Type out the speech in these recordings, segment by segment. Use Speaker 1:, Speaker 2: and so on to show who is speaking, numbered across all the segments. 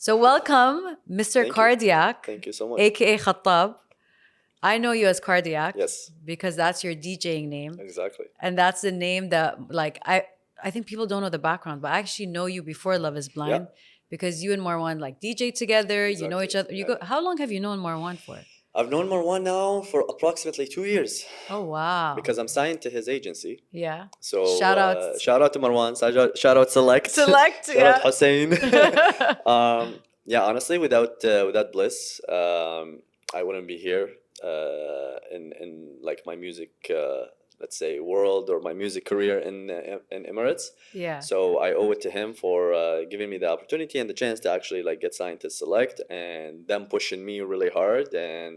Speaker 1: So welcome, Mr.
Speaker 2: Thank you.
Speaker 1: Cardiac,
Speaker 2: Thank you so much.
Speaker 1: aka Khatab. I know you as Cardiac.
Speaker 2: Yes,
Speaker 1: Because that's your DJing name.
Speaker 2: exactly.
Speaker 1: And that's the name that, like, I think people don't know the background, but I actually know you before Love is Blind because you and Marwan like DJ together. You know each other. You go. How long have you known Marwan for?
Speaker 2: I've known Marwan now for approximately 2 years
Speaker 1: Oh wow!
Speaker 2: because I'm signed to his agency.
Speaker 1: Yeah.
Speaker 2: So
Speaker 1: Shout out.
Speaker 2: shout out to Marwan. Shout out Select.
Speaker 1: Select.
Speaker 2: Shout out
Speaker 1: Yeah.
Speaker 2: Hussein. Yeah, honestly, without Bliss, I wouldn't be here in like my music, let's say, world or my music career in Emirates.
Speaker 1: Yeah.
Speaker 2: So I owe it to him for giving me the opportunity and the chance to actually like get signed to Select, and them pushing me really hard and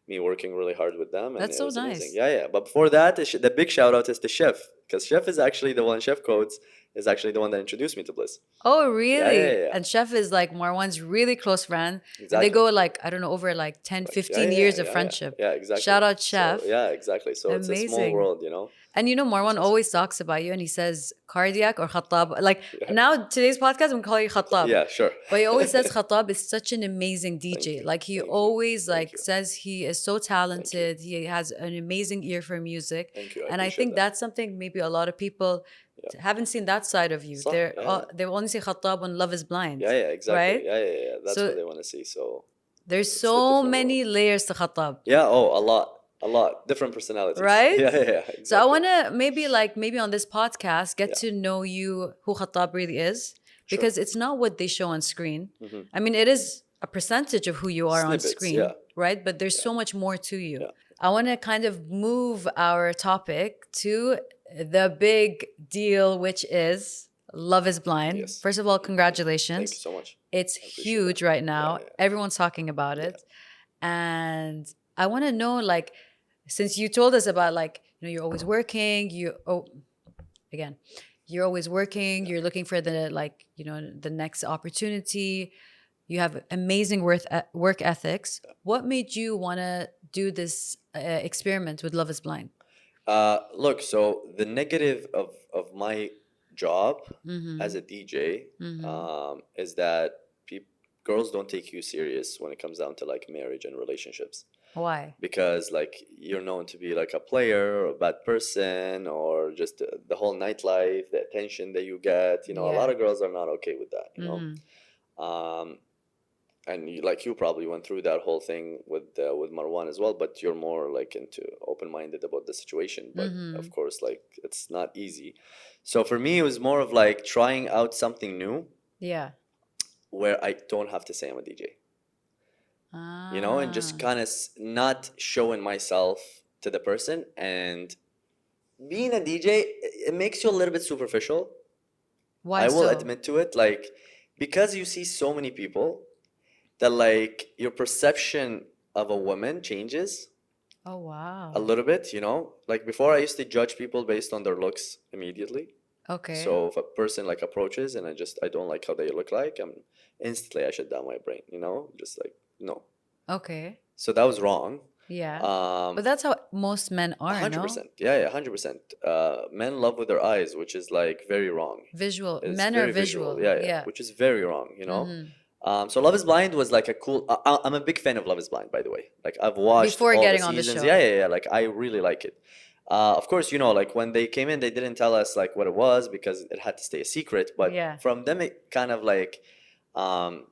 Speaker 2: me working really hard with them, and
Speaker 1: That's
Speaker 2: it
Speaker 1: so
Speaker 2: was amazing.
Speaker 1: nice.
Speaker 2: Yeah. But before that, the big shout out is to Chef, because Chef is actually the one. Chef Codes is actually the one that introduced me to Bliss.
Speaker 1: Oh, really?
Speaker 2: Yeah.
Speaker 1: And Chef is like Marwan's really close friend. And
Speaker 2: Exactly.
Speaker 1: they go like, I don't know, over like 10,
Speaker 2: Like,
Speaker 1: 15 years of friendship.
Speaker 2: Yeah, exactly.
Speaker 1: Shout out Chef.
Speaker 2: So, yeah, exactly. So it's a small
Speaker 1: Amazing.
Speaker 2: world, you know.
Speaker 1: And you know, Marwan
Speaker 2: awesome.
Speaker 1: always talks about you and he says Cardiac or Khatab. Like now, today's podcast, I'm going to call you Khatab.
Speaker 2: Yeah, sure.
Speaker 1: But he always says Khatab is such an amazing DJ.
Speaker 2: you.
Speaker 1: Like he
Speaker 2: Thank you.
Speaker 1: always
Speaker 2: Thank
Speaker 1: like
Speaker 2: you.
Speaker 1: says he is so talented. He has an amazing ear for music.
Speaker 2: Thank you.
Speaker 1: And I think that's something maybe a lot of people haven't seen that side of you.
Speaker 2: صح,
Speaker 1: They only see Khatab when Love is Blind.
Speaker 2: Yeah, exactly.
Speaker 1: Right?
Speaker 2: Yeah. That's
Speaker 1: So
Speaker 2: what they want to see. So
Speaker 1: there's
Speaker 2: it's the
Speaker 1: so
Speaker 2: different
Speaker 1: many
Speaker 2: world.
Speaker 1: layers to Khatab.
Speaker 2: Yeah. Oh, a lot. Different personalities.
Speaker 1: Right?
Speaker 2: Yeah. Exactly.
Speaker 1: So I want to maybe on this podcast get to know you, who Khatab really is, because it's not what they show on screen. I mean, it is a percentage of who you are
Speaker 2: Snippets,
Speaker 1: on screen, right? But there's so much more to you.
Speaker 2: Yeah.
Speaker 1: I want to kind of move our topic to the big deal, which is Love is Blind.
Speaker 2: Yes.
Speaker 1: First of all, congratulations.
Speaker 2: Thank you so much.
Speaker 1: It's huge right now. Everyone's talking about it. And I want to know, like, since you told us about, like, you know, you're always working, you're always working, you're looking for the, like, you know, the next opportunity. You have amazing work ethics. What made you want to do this experiment with Love is Blind?
Speaker 2: Look, so the negative of my job as a DJ is that girls don't take you serious when it comes down to like marriage and relationships.
Speaker 1: Why?
Speaker 2: Because like you're known to be like a player or a bad person, or just the whole nightlife, the attention that you get. You know, a lot of girls are not okay with that. You know, and you probably went through that whole thing with Marwan as well, but you're more like into open-minded about the situation. But of course, like it's not easy. So for me, it was more of like trying out something new.
Speaker 1: Yeah.
Speaker 2: Where I don't have to say I'm a DJ. You know, and just kind of not showing myself to the person. And being a DJ, it makes you a little bit superficial.
Speaker 1: Why
Speaker 2: I will
Speaker 1: so?
Speaker 2: admit to it, like, because you see so many people that like your perception of a woman changes.
Speaker 1: Oh wow.
Speaker 2: A little bit, you know. Like before, I used to judge people based on their looks immediately.
Speaker 1: Okay.
Speaker 2: So if a person like approaches and I don't like how they look like, instantly I shut down my brain, you know, just like no.
Speaker 1: Okay.
Speaker 2: So that was wrong.
Speaker 1: Yeah. But that's how most men are,
Speaker 2: 100%.
Speaker 1: no?
Speaker 2: Yeah, 100%. Men love with their eyes, which is like very wrong.
Speaker 1: Visual.
Speaker 2: It's
Speaker 1: Men
Speaker 2: very
Speaker 1: are visual.
Speaker 2: Yeah, which is very wrong, you know. So Love is Blind was like a cool. I'm a big fan of Love is Blind, by the way. Like I've watched
Speaker 1: Before
Speaker 2: all
Speaker 1: getting
Speaker 2: the
Speaker 1: on the
Speaker 2: seasons.
Speaker 1: show.
Speaker 2: Yeah. Like I really like it. Of course, you know, like when they came in, they didn't tell us like what it was because it had to stay a secret. But from them, it kind of like, from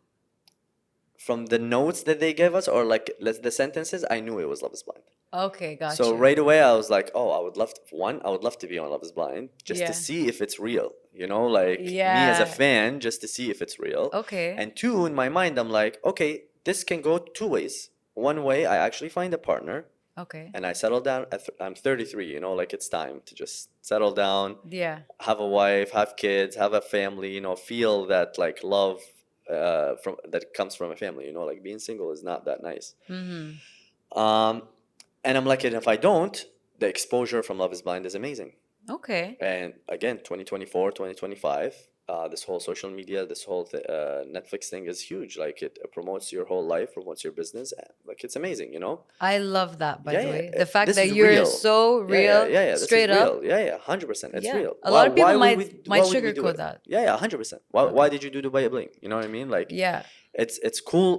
Speaker 2: the notes that they gave us or like the sentences, I knew it was Love is Blind.
Speaker 1: Okay, gotcha.
Speaker 2: So right away, I was like, oh, I would love to be on Love is Blind just to see if it's real. You know, like me as a fan, just to see if it's real.
Speaker 1: Okay.
Speaker 2: And two, in my mind, I'm like, okay, this can go two ways. One way, I actually find a partner.
Speaker 1: Okay.
Speaker 2: And I settle down. I'm 33, you know, like it's time to just settle down.
Speaker 1: Yeah. Have
Speaker 2: a wife, have kids, have a family, you know, feel that like love from that comes from a family, you know, like being single is not that nice. And I'm like, and if I don't, the exposure from Love is Blind is amazing.
Speaker 1: Okay.
Speaker 2: And again, 2024, 2025, this whole social media, this whole Netflix thing is huge. Like it promotes your whole life, promotes your business. Like it's amazing, you know?
Speaker 1: I love that, by
Speaker 2: Yeah,
Speaker 1: the
Speaker 2: yeah.
Speaker 1: way. The fact
Speaker 2: This
Speaker 1: that
Speaker 2: is
Speaker 1: you're
Speaker 2: real.
Speaker 1: so
Speaker 2: Yeah, yeah,
Speaker 1: real,
Speaker 2: yeah, yeah. This is
Speaker 1: straight up.
Speaker 2: real. Yeah, yeah. 100%. It's
Speaker 1: Yeah.
Speaker 2: real.
Speaker 1: A lot of
Speaker 2: Why
Speaker 1: people
Speaker 2: would we?
Speaker 1: might
Speaker 2: Why would we do
Speaker 1: sugarcoat
Speaker 2: it?
Speaker 1: that.
Speaker 2: Yeah, yeah. 100%. Why?
Speaker 1: Okay.
Speaker 2: Why did you do Dubai Bling? You know what I mean? Like,
Speaker 1: Yeah.
Speaker 2: it's cool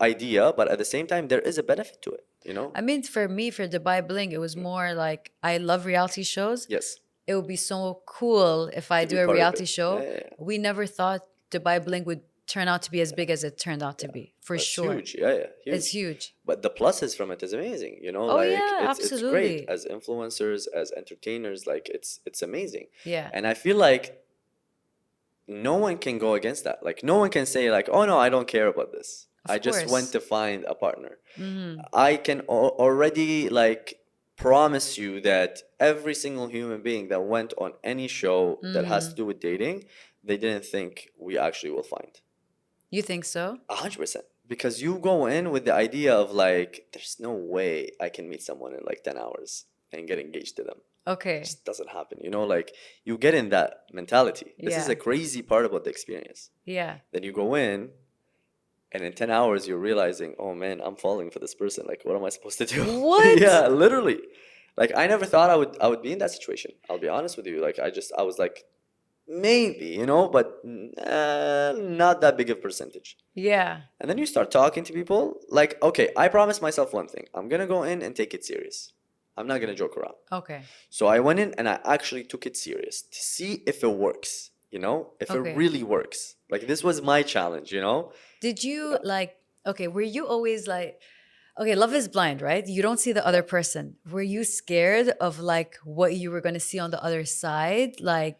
Speaker 2: idea, but at the same time, there is a benefit to it. You know?
Speaker 1: I mean, for me, for Dubai Bling, it was more like I love reality shows.
Speaker 2: Yes.
Speaker 1: It would be so cool if I
Speaker 2: To
Speaker 1: do
Speaker 2: be
Speaker 1: a
Speaker 2: part of
Speaker 1: reality
Speaker 2: it.
Speaker 1: show.
Speaker 2: Yeah, yeah, yeah.
Speaker 1: We never thought Dubai Bling would turn out to be as big as it turned out to
Speaker 2: Yeah.
Speaker 1: be, for
Speaker 2: That's
Speaker 1: sure.
Speaker 2: huge. Yeah, yeah.
Speaker 1: It's
Speaker 2: Huge.
Speaker 1: huge.
Speaker 2: But the pluses from it is amazing. You know,
Speaker 1: Oh,
Speaker 2: like
Speaker 1: yeah,
Speaker 2: it's great
Speaker 1: absolutely.
Speaker 2: as influencers, as entertainers. Like it's amazing.
Speaker 1: Yeah,
Speaker 2: And I feel like no one can go against that. Like no one can say like, oh no, I don't care about this. I
Speaker 1: of
Speaker 2: just went
Speaker 1: course.
Speaker 2: to find a partner.
Speaker 1: Hmm.
Speaker 2: I can already like promise you that every single human being that went on any show that has to
Speaker 1: Hmm.
Speaker 2: do with dating, they didn't think we actually will find.
Speaker 1: You think so?
Speaker 2: 100%. Because you go in with the idea of like, there's no way I can meet someone in like 10 hours and get engaged to them. It
Speaker 1: Okay.
Speaker 2: just doesn't happen. You know, like you get in that mentality. This is
Speaker 1: Yeah.
Speaker 2: a crazy part about the experience.
Speaker 1: Yeah.
Speaker 2: Then you go in, and in 10 hours, you're realizing, oh man, I'm falling for this person. Like, what am I supposed to do?
Speaker 1: What?
Speaker 2: Yeah, literally. Like, I never thought I would be in that situation. I'll be honest with you. Like, I was like, maybe, you know, but not that big of percentage.
Speaker 1: Yeah.
Speaker 2: And then you start talking to people. Like, okay, I promised myself one thing. I'm gonna go in and take it serious. I'm not gonna joke around.
Speaker 1: Okay.
Speaker 2: So I went in and I actually took it serious to see if it works, you know, if it
Speaker 1: Okay.
Speaker 2: really works. Like this was my challenge, you know?
Speaker 1: Did you
Speaker 2: Yeah.
Speaker 1: like, okay, were you always like, okay, love is blind, right? You don't see the other person. Were you scared of like what you were going to see on the other side? Like,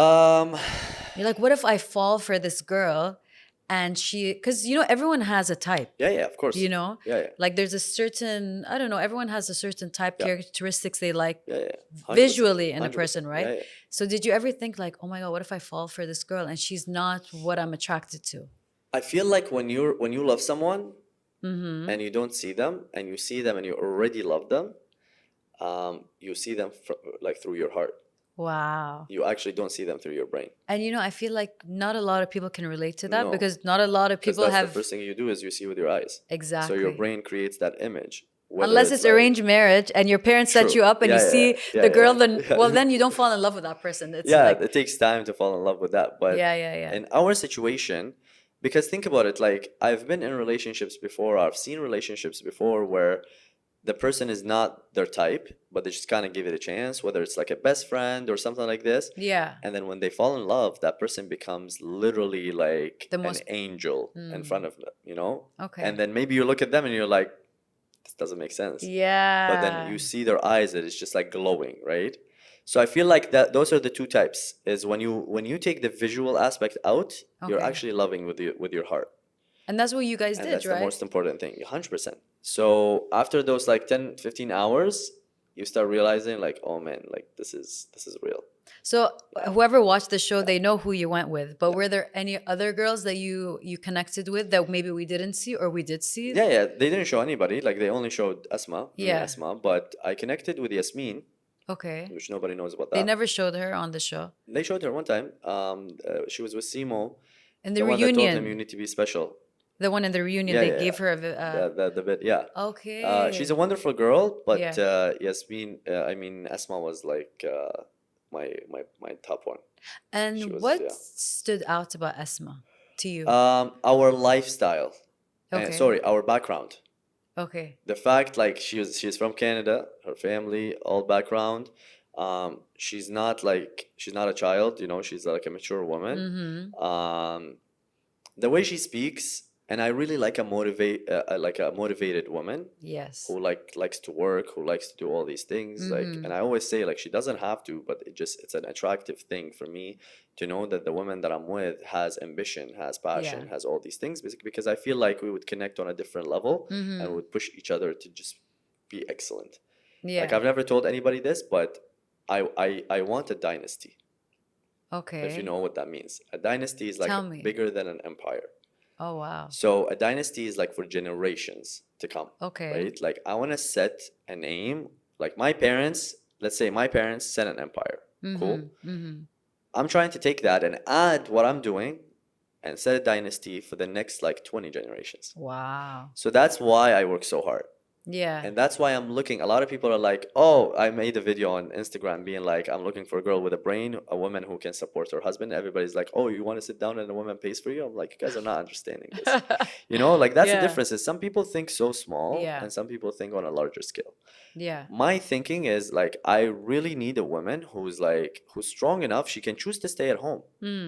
Speaker 2: Um,
Speaker 1: you're like, what if I fall for this girl and she, because you know, everyone has a type,
Speaker 2: yeah, yeah, of course.
Speaker 1: you know?
Speaker 2: Yeah, yeah,
Speaker 1: Like there's a certain, I don't know, everyone has a certain type
Speaker 2: yeah,
Speaker 1: characteristics they like
Speaker 2: yeah, yeah. 100%.
Speaker 1: visually in a
Speaker 2: 100%.
Speaker 1: person,
Speaker 2: Yeah,
Speaker 1: right?
Speaker 2: yeah.
Speaker 1: So did you ever think like, oh my God, what if I fall for this girl and she's not what I'm attracted to?
Speaker 2: I feel like when you love someone
Speaker 1: Mm-hmm.
Speaker 2: and you don't see them and you see them and you already love them, you see them like through your heart.
Speaker 1: Wow.
Speaker 2: You actually don't see them through your brain.
Speaker 1: And you know, I feel like not a lot of people can relate to that
Speaker 2: No,
Speaker 1: because not a lot of
Speaker 2: because
Speaker 1: people
Speaker 2: that's the
Speaker 1: have
Speaker 2: first thing you do is you see with your eyes. So your
Speaker 1: exactly.
Speaker 2: brain creates that image. Whether
Speaker 1: Unless
Speaker 2: it's
Speaker 1: it's
Speaker 2: like
Speaker 1: arranged marriage and your parents set
Speaker 2: true,
Speaker 1: you up and you
Speaker 2: yeah, yeah,
Speaker 1: see
Speaker 2: yeah,
Speaker 1: the
Speaker 2: yeah,
Speaker 1: girl, then
Speaker 2: yeah.
Speaker 1: well, then you don't fall in love with that person. It's
Speaker 2: Yeah,
Speaker 1: like,
Speaker 2: it takes time to fall in love with that. But
Speaker 1: yeah, yeah, yeah.
Speaker 2: in our situation, because think about it, like I've been in relationships before, I've seen relationships before where the person is not their type, but they just kind of give it a chance, whether it's like a best friend or something like this.
Speaker 1: Yeah.
Speaker 2: And then when they fall in love, that person becomes literally like
Speaker 1: The
Speaker 2: an
Speaker 1: most,
Speaker 2: angel in front of them, you know?
Speaker 1: okay.
Speaker 2: And then maybe you look at them and you're like, this doesn't make sense. But then
Speaker 1: Yeah.
Speaker 2: you see their eyes that it's just like glowing, right? So I feel like that those are the two types. Is when you take the visual aspect out, you're
Speaker 1: Okay.
Speaker 2: actually loving with your heart.
Speaker 1: And that's what you guys
Speaker 2: And
Speaker 1: did,
Speaker 2: that's the
Speaker 1: right?
Speaker 2: most important thing, 100%. So after those like 10, 15 hours, you start realizing like, oh man, like this is real.
Speaker 1: So
Speaker 2: Yeah.
Speaker 1: whoever watched the show, they know who you went with. But
Speaker 2: Yeah.
Speaker 1: were there any other girls that you connected with that maybe we didn't see or we did see?
Speaker 2: Yeah, yeah. They didn't show anybody. Like they only showed Esma, me and
Speaker 1: Yeah.
Speaker 2: Esma. But I connected with Yasmin,
Speaker 1: Okay.
Speaker 2: which nobody knows about
Speaker 1: They
Speaker 2: that.
Speaker 1: never showed her on the show.
Speaker 2: They showed her one time. She was with Simo,
Speaker 1: In the
Speaker 2: the one that told him you
Speaker 1: reunion,
Speaker 2: need to be special.
Speaker 1: the one in the reunion,
Speaker 2: Yeah,
Speaker 1: they
Speaker 2: yeah,
Speaker 1: gave
Speaker 2: yeah.
Speaker 1: her
Speaker 2: The bit, yeah. She's a
Speaker 1: okay.
Speaker 2: wonderful girl, but
Speaker 1: Yeah.
Speaker 2: Yasmin, I mean Esma was like my top one. She
Speaker 1: And
Speaker 2: was,
Speaker 1: what
Speaker 2: yeah.
Speaker 1: stood out about Esma to you?
Speaker 2: Our lifestyle, and
Speaker 1: Okay.
Speaker 2: sorry, our background.
Speaker 1: Okay.
Speaker 2: The fact like she's from Canada, her family, all background. She's not a child, you know, she's like a mature woman.
Speaker 1: Mm-hmm.
Speaker 2: The way she speaks, and I really like a motivated woman
Speaker 1: Yes.
Speaker 2: who likes to work, who likes to do all these things. Like,
Speaker 1: Mm-hmm.
Speaker 2: and I always say like she doesn't have to, but it's an attractive thing for me to know that the woman that I'm with has ambition, has passion,
Speaker 1: Yeah.
Speaker 2: has all these things, because I feel like we would connect on a different level and
Speaker 1: Mm-hmm.
Speaker 2: would push each other to just be excellent. Like
Speaker 1: Yeah.
Speaker 2: I've never told anybody this, but I want a dynasty. If you
Speaker 1: Okay.
Speaker 2: know what that means. A dynasty is like
Speaker 1: Tell me.
Speaker 2: bigger than an empire.
Speaker 1: Oh, wow.
Speaker 2: So a dynasty is like for generations to come,
Speaker 1: Okay.
Speaker 2: right? Like I want to set an aim. Like my parents, let's say my parents set an empire. Cool.
Speaker 1: Mm-hmm. Mm-hmm.
Speaker 2: I'm trying to take that and add what I'm doing and set a dynasty for the next like 20 generations.
Speaker 1: Wow.
Speaker 2: So that's why I work so hard.
Speaker 1: Yeah.
Speaker 2: And that's why I'm looking. A lot of people are like, oh, I made a video on Instagram being like, I'm looking for a girl with a brain, a woman who can support her husband. Everybody's like, oh, you want to sit down and a woman pays for you? I'm like, you guys are not understanding this. You know, like that's the
Speaker 1: Yeah.
Speaker 2: difference. Is some people think so small
Speaker 1: Yeah.
Speaker 2: and some people think on a larger scale.
Speaker 1: Yeah.
Speaker 2: My thinking is like, I really need a woman who's strong enough. She can choose to stay at home.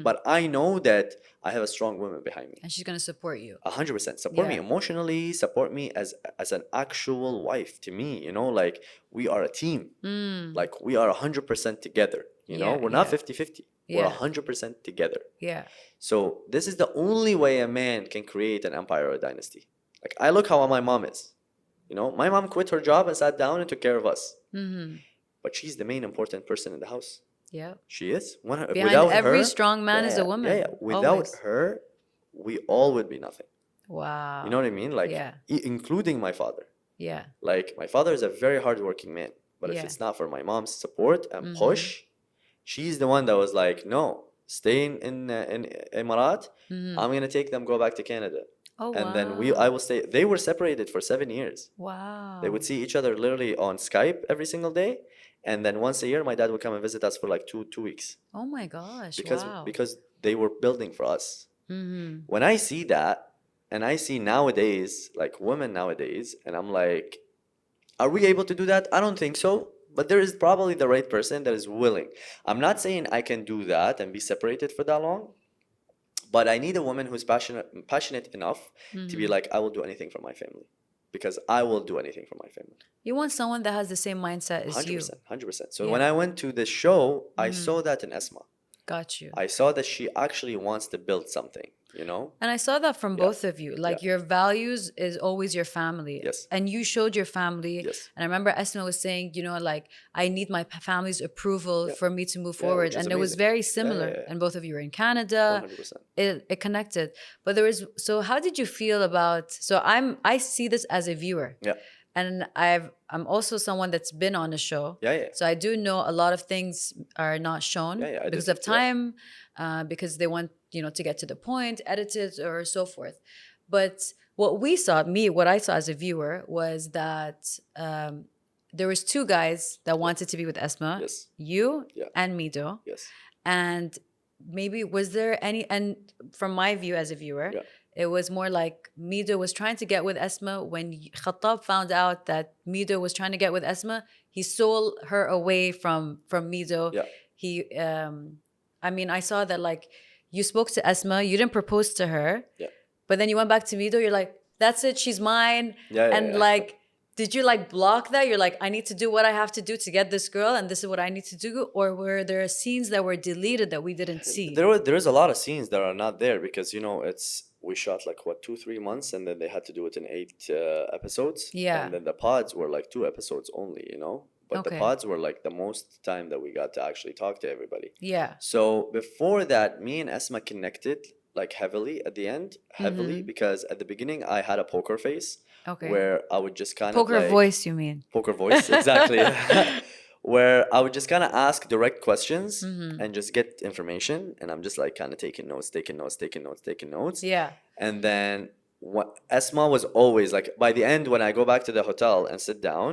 Speaker 2: But I know that I have a strong woman behind me.
Speaker 1: And she's gonna support you.
Speaker 2: 100% support me
Speaker 1: Yeah.
Speaker 2: emotionally, support me as an actual wife to me, you know, like we are a team. Like we are 100% together, you know.
Speaker 1: Yeah,
Speaker 2: We're not
Speaker 1: yeah.
Speaker 2: 50-50. We're
Speaker 1: Yeah.
Speaker 2: 100% together.
Speaker 1: Yeah.
Speaker 2: So this is the only way a man can create an empire or a dynasty. Like I look how my mom is, you know. My mom quit her job and sat down and took care of us. But she's the main important person in the house.
Speaker 1: Yeah.
Speaker 2: She is.
Speaker 1: Behind
Speaker 2: Without
Speaker 1: every
Speaker 2: her,
Speaker 1: strong man is a
Speaker 2: yeah,
Speaker 1: woman.
Speaker 2: without
Speaker 1: Always.
Speaker 2: her, we all would be nothing.
Speaker 1: Wow.
Speaker 2: You know what I mean? Like,
Speaker 1: Yeah.
Speaker 2: including my father.
Speaker 1: Yeah.
Speaker 2: Like, my father is a very hardworking man. But if
Speaker 1: Yeah.
Speaker 2: it's not for my mom's support and push, she's the one that was like, no, stay in Emirat. I'm going to take them, go back to Canada.
Speaker 1: Oh,
Speaker 2: And then
Speaker 1: wow.
Speaker 2: I will stay. They were separated for 7 years.
Speaker 1: Wow.
Speaker 2: They would see each other literally on Skype every single day. And then once a year, my dad would come and visit us for like two weeks.
Speaker 1: Oh my gosh.
Speaker 2: Because,
Speaker 1: Wow.
Speaker 2: because they were building for us. When I see that, and I see nowadays, like women nowadays, and I'm like, are we able to do that? I don't think so. But there is probably the right person that is willing. I'm not saying I can do that and be separated for that long. But I need a woman who's passionate enough to be like, I will do anything for my family. Because I will do anything for my family.
Speaker 1: You want someone that has the same mindset as you.
Speaker 2: 100%. 100%. So
Speaker 1: Yeah.
Speaker 2: when I went to the show, I saw that in Esma.
Speaker 1: Got you.
Speaker 2: I saw that she actually wants to build something, you know?
Speaker 1: And I saw that from
Speaker 2: Yeah.
Speaker 1: both of you. Like
Speaker 2: Yeah.
Speaker 1: your values is always your family.
Speaker 2: Yes.
Speaker 1: And you showed your family.
Speaker 2: Yes.
Speaker 1: And I remember Esma was saying, you know, like, I need my family's approval
Speaker 2: Yeah.
Speaker 1: for me to move
Speaker 2: Yeah,
Speaker 1: forward.
Speaker 2: which is
Speaker 1: And it was
Speaker 2: amazing.
Speaker 1: very similar.
Speaker 2: Yeah.
Speaker 1: And both of you were in Canada.
Speaker 2: 100%.
Speaker 1: It connected. But there was, so how did you feel about, so I see this as a viewer.
Speaker 2: Yeah.
Speaker 1: And I'm also someone that's been on a show.
Speaker 2: Yeah, yeah.
Speaker 1: So I do know a lot of things are not shown
Speaker 2: Yeah,
Speaker 1: because of
Speaker 2: edited, yeah.
Speaker 1: time, because they want, you know, to get to the point, edited or so forth. But what I saw as a viewer was that there was two guys that wanted to be with Esma,
Speaker 2: Yes.
Speaker 1: you
Speaker 2: Yeah.
Speaker 1: and Mido.
Speaker 2: Yes.
Speaker 1: And maybe was there any, and from my view as a viewer,
Speaker 2: Yeah.
Speaker 1: it was more like Mido was trying to get with Esma. When Khatab found out that Mido was trying to get with Esma, he stole her away from Mido.
Speaker 2: Yeah.
Speaker 1: He, I mean, I saw that like you spoke to Esma, you didn't propose to her,
Speaker 2: Yeah.
Speaker 1: but then you went back to Mido. You're like, that's it, she's mine.
Speaker 2: Yeah,
Speaker 1: and
Speaker 2: yeah.
Speaker 1: like, did you like block that? You're like, I need to do what I have to do to get this girl, and this is what I need to do. Or were there scenes that were deleted that we didn't see?
Speaker 2: There is a lot of scenes that are not there because, you know, we shot like what 2-3 months and then they had to do it in 8 episodes.
Speaker 1: Yeah.
Speaker 2: And then the pods were like 2 episodes only, you know. But the
Speaker 1: Okay.
Speaker 2: pods were like the most time that we got to actually talk to everybody.
Speaker 1: Yeah.
Speaker 2: So before that, me and Esma connected like heavily at the end, because at the beginning I had a poker face.
Speaker 1: Okay.
Speaker 2: Where I would just kind of
Speaker 1: Poker
Speaker 2: like,
Speaker 1: voice, you mean?
Speaker 2: poker voice, exactly. Where I would just kind of ask direct questions and just get information, and I'm just like kind of taking notes.
Speaker 1: Yeah.
Speaker 2: And then what Esma was always like, by the end when I go back to the hotel and sit down,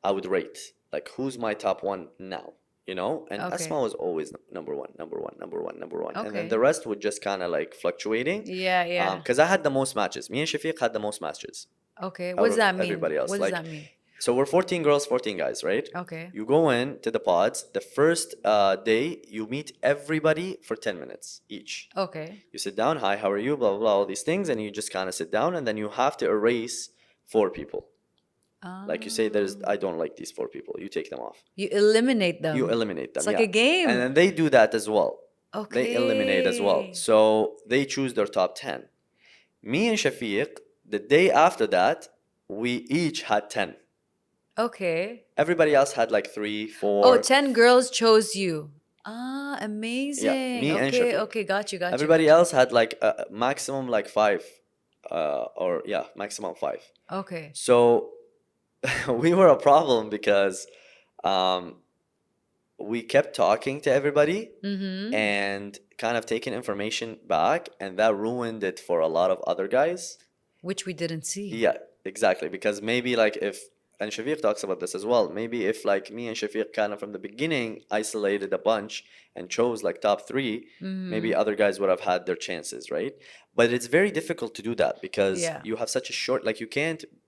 Speaker 2: I would rate like who's my top one now, you know. And
Speaker 1: Okay.
Speaker 2: Esma was always number one, and then
Speaker 1: Okay.
Speaker 2: the rest would just kind of like fluctuating.
Speaker 1: Yeah, yeah.
Speaker 2: Because I had the most matches. Me and Shafiq had the most matches.
Speaker 1: Okay.
Speaker 2: out
Speaker 1: What does
Speaker 2: of
Speaker 1: that mean?
Speaker 2: everybody else.
Speaker 1: What does
Speaker 2: Like,
Speaker 1: that mean?
Speaker 2: So we're 14 girls, 14 guys, right?
Speaker 1: Okay.
Speaker 2: You go in to the pods. The first day, you meet everybody for 10 minutes each.
Speaker 1: Okay.
Speaker 2: You sit down, hi, how are you, blah, blah, blah, all these things, and you just kind of sit down, and then you have to erase 4 people. Like you say, I don't like these 4 people. You take them off.
Speaker 1: You eliminate them.
Speaker 2: You eliminate them.
Speaker 1: It's like a game.
Speaker 2: And then they do that as well.
Speaker 1: Okay.
Speaker 2: They eliminate as well. So they choose their top 10. Me and Shafiq, the day after that, we each had 10.
Speaker 1: Okay.
Speaker 2: Everybody else had like 3, 4.
Speaker 1: Oh, 10 girls chose you. Ah, amazing.
Speaker 2: me and
Speaker 1: Okay,
Speaker 2: Shafiq.
Speaker 1: okay, got you.
Speaker 2: Everybody else had like maximum like 5. Maximum 5.
Speaker 1: Okay.
Speaker 2: So we were a problem because we kept talking to everybody
Speaker 1: Mm-hmm.
Speaker 2: and kind of taking information back, and that ruined it for a lot of other guys.
Speaker 1: Which we didn't see.
Speaker 2: Yeah, exactly. Because maybe like if, and Shafiq talks about this as well, maybe if like me and Shafiq kind of from the beginning isolated a bunch and chose like top three, maybe
Speaker 1: Mm-hmm.
Speaker 2: other guys would have had their chances, right? But it's very difficult to do that because
Speaker 1: Yeah,
Speaker 2: you have such a short, like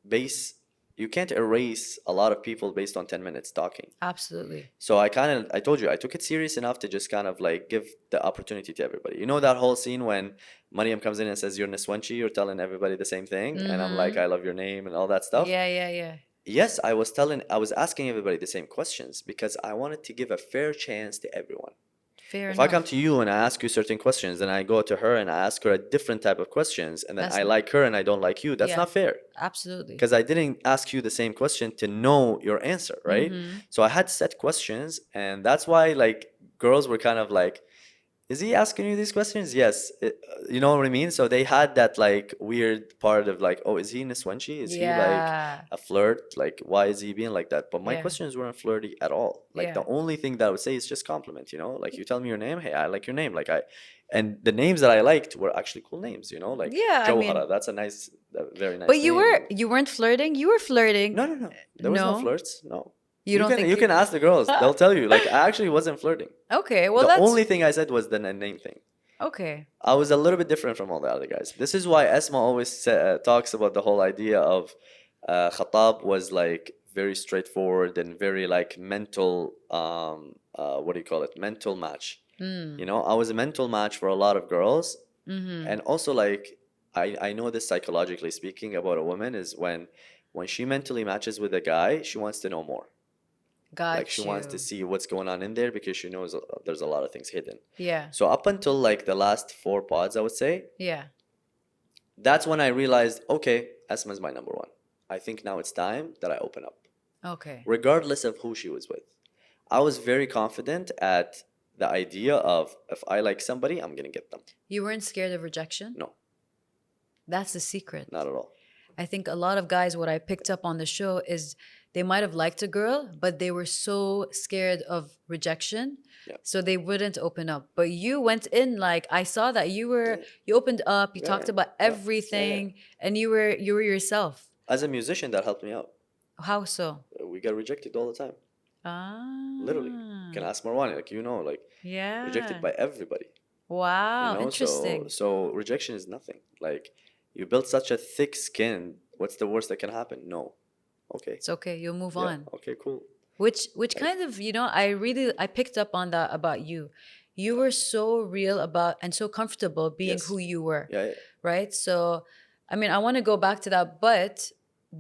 Speaker 2: base, you can't erase a lot of people based on 10 minutes talking.
Speaker 1: absolutely.
Speaker 2: So I told you, I took it serious enough to just kind of like give the opportunity to everybody. You know that whole scene when Mariam comes in and says, "You're Niswanchi," you're telling everybody the same thing. And I'm like,
Speaker 1: Mm-hmm.
Speaker 2: "I love your name," and all that stuff.
Speaker 1: Yeah, yeah, yeah.
Speaker 2: Yes, I was asking everybody the same questions because I wanted to give a fair chance to everyone.
Speaker 1: Fair
Speaker 2: If I come
Speaker 1: enough.
Speaker 2: to you and I ask you certain questions, then I go to her and I ask her a different type of questions, and then
Speaker 1: That's
Speaker 2: I
Speaker 1: not,
Speaker 2: like her and I don't like you, that's
Speaker 1: yeah,
Speaker 2: not fair
Speaker 1: absolutely.
Speaker 2: because I didn't ask you the same question to know your answer, right?
Speaker 1: Mm-hmm.
Speaker 2: So I had set questions, and that's why like girls were kind of like, "Is he asking you these questions?" Yes, you know what I mean. So they had that like weird part of like, "Oh, is he Niswanchi? Is he like
Speaker 1: Yeah,
Speaker 2: a flirt? Like, why is he being like that?" But my
Speaker 1: yeah,
Speaker 2: questions weren't flirty at all. Like
Speaker 1: yeah.
Speaker 2: the only thing that I would say is just compliment. You know, like you tell me your name, hey, I like your name. And the names that I liked were actually cool names. You know, like
Speaker 1: Yeah, I mean,
Speaker 2: Jawhara. That's a very
Speaker 1: but
Speaker 2: nice name.
Speaker 1: you weren't flirting. You were flirting.
Speaker 2: No, no, no. There was no
Speaker 1: No,
Speaker 2: flirts. No.
Speaker 1: you don't think
Speaker 2: You
Speaker 1: you.
Speaker 2: can ask the girls. They'll tell you. Like I actually wasn't flirting.
Speaker 1: Okay, well
Speaker 2: The
Speaker 1: that's
Speaker 2: only thing I said was the name thing.
Speaker 1: okay.
Speaker 2: I was a little bit different from all the other guys. This is why Esma always talks about the whole idea of Khatab was like very straightforward and very like mental, what do you call it? Mental match. You
Speaker 1: Mm.
Speaker 2: know, I was a mental match for a lot of girls.
Speaker 1: Mm-hmm.
Speaker 2: And also like, I know this psychologically speaking about a woman is when she mentally matches with a guy, she wants to know more. Like she
Speaker 1: Got
Speaker 2: wants to
Speaker 1: you.
Speaker 2: see what's going on in there because she knows there's a lot of things hidden.
Speaker 1: Yeah,
Speaker 2: So up until like the last four pods, I would say,
Speaker 1: yeah.
Speaker 2: that's when I realized, okay, Esma's my number one. I think now it's time that I open up,
Speaker 1: Okay.
Speaker 2: regardless of who she was with. I was very confident at the idea of if I like somebody, I'm gonna get them.
Speaker 1: You weren't scared of rejection?
Speaker 2: No,
Speaker 1: That's the secret.
Speaker 2: not at all.
Speaker 1: I think a lot of guys, what I picked up on the show is they might have liked a girl, but they were so scared of rejection.
Speaker 2: Yeah,
Speaker 1: So they wouldn't open up. But you went in like I saw that
Speaker 2: yeah,
Speaker 1: you opened up, you
Speaker 2: yeah,
Speaker 1: talked about
Speaker 2: yeah, yeah, yeah.
Speaker 1: everything, and you were yourself.
Speaker 2: As a musician, that helped me out.
Speaker 1: How so?
Speaker 2: We get rejected all the time, literally. You can
Speaker 1: Ah.
Speaker 2: ask Marwani, like you know, like rejected
Speaker 1: Yeah.
Speaker 2: by everybody. You
Speaker 1: Wow,
Speaker 2: know,
Speaker 1: interesting.
Speaker 2: so rejection is nothing. Like you built such a thick skin. What's the worst that can happen? No. Okay.
Speaker 1: It's okay. You'll move
Speaker 2: Yeah.
Speaker 1: on.
Speaker 2: Okay. Cool.
Speaker 1: Which
Speaker 2: Like
Speaker 1: kind of, I picked up on that about you. You were so real about and so comfortable being
Speaker 2: yes.
Speaker 1: who you were,
Speaker 2: Yeah. Yeah.
Speaker 1: right? So, I mean, I want to go back to that, but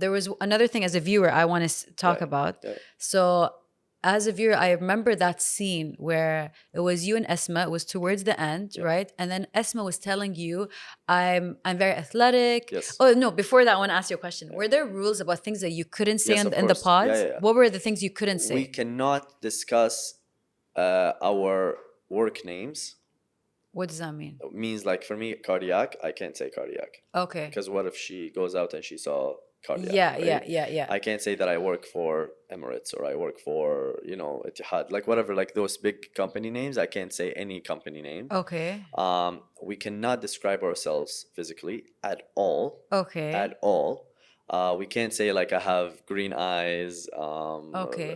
Speaker 1: there was another thing as a viewer I want to
Speaker 2: Yeah.
Speaker 1: talk about.
Speaker 2: Yeah.
Speaker 1: So, as a viewer, I remember that scene where it was you and Esma. It was towards the end,
Speaker 2: Yeah.
Speaker 1: right? And then Esma was telling you, I'm very athletic."
Speaker 2: Yes.
Speaker 1: Oh no! Before that, I want to ask you a question.
Speaker 2: Yeah.
Speaker 1: Were there rules about things that you couldn't say
Speaker 2: Yes. Of
Speaker 1: in the
Speaker 2: course. Yeah.
Speaker 1: pods?
Speaker 2: Yeah. Yeah.
Speaker 1: What were the things you couldn't
Speaker 2: We
Speaker 1: say?
Speaker 2: cannot discuss our work names.
Speaker 1: What does that mean?
Speaker 2: It means like for me, cardiac. I can't say cardiac
Speaker 1: Okay.
Speaker 2: because what if she goes out and she saw cardiac,
Speaker 1: Yeah, yeah,
Speaker 2: right?
Speaker 1: yeah, yeah.
Speaker 2: I can't say that I work for Emirates or I work for, you know, Etihad, like whatever, like those big company names. I can't say any company name.
Speaker 1: Okay.
Speaker 2: We cannot describe ourselves physically at all,
Speaker 1: Okay.
Speaker 2: at all. We can't say like I have green eyes,
Speaker 1: Okay.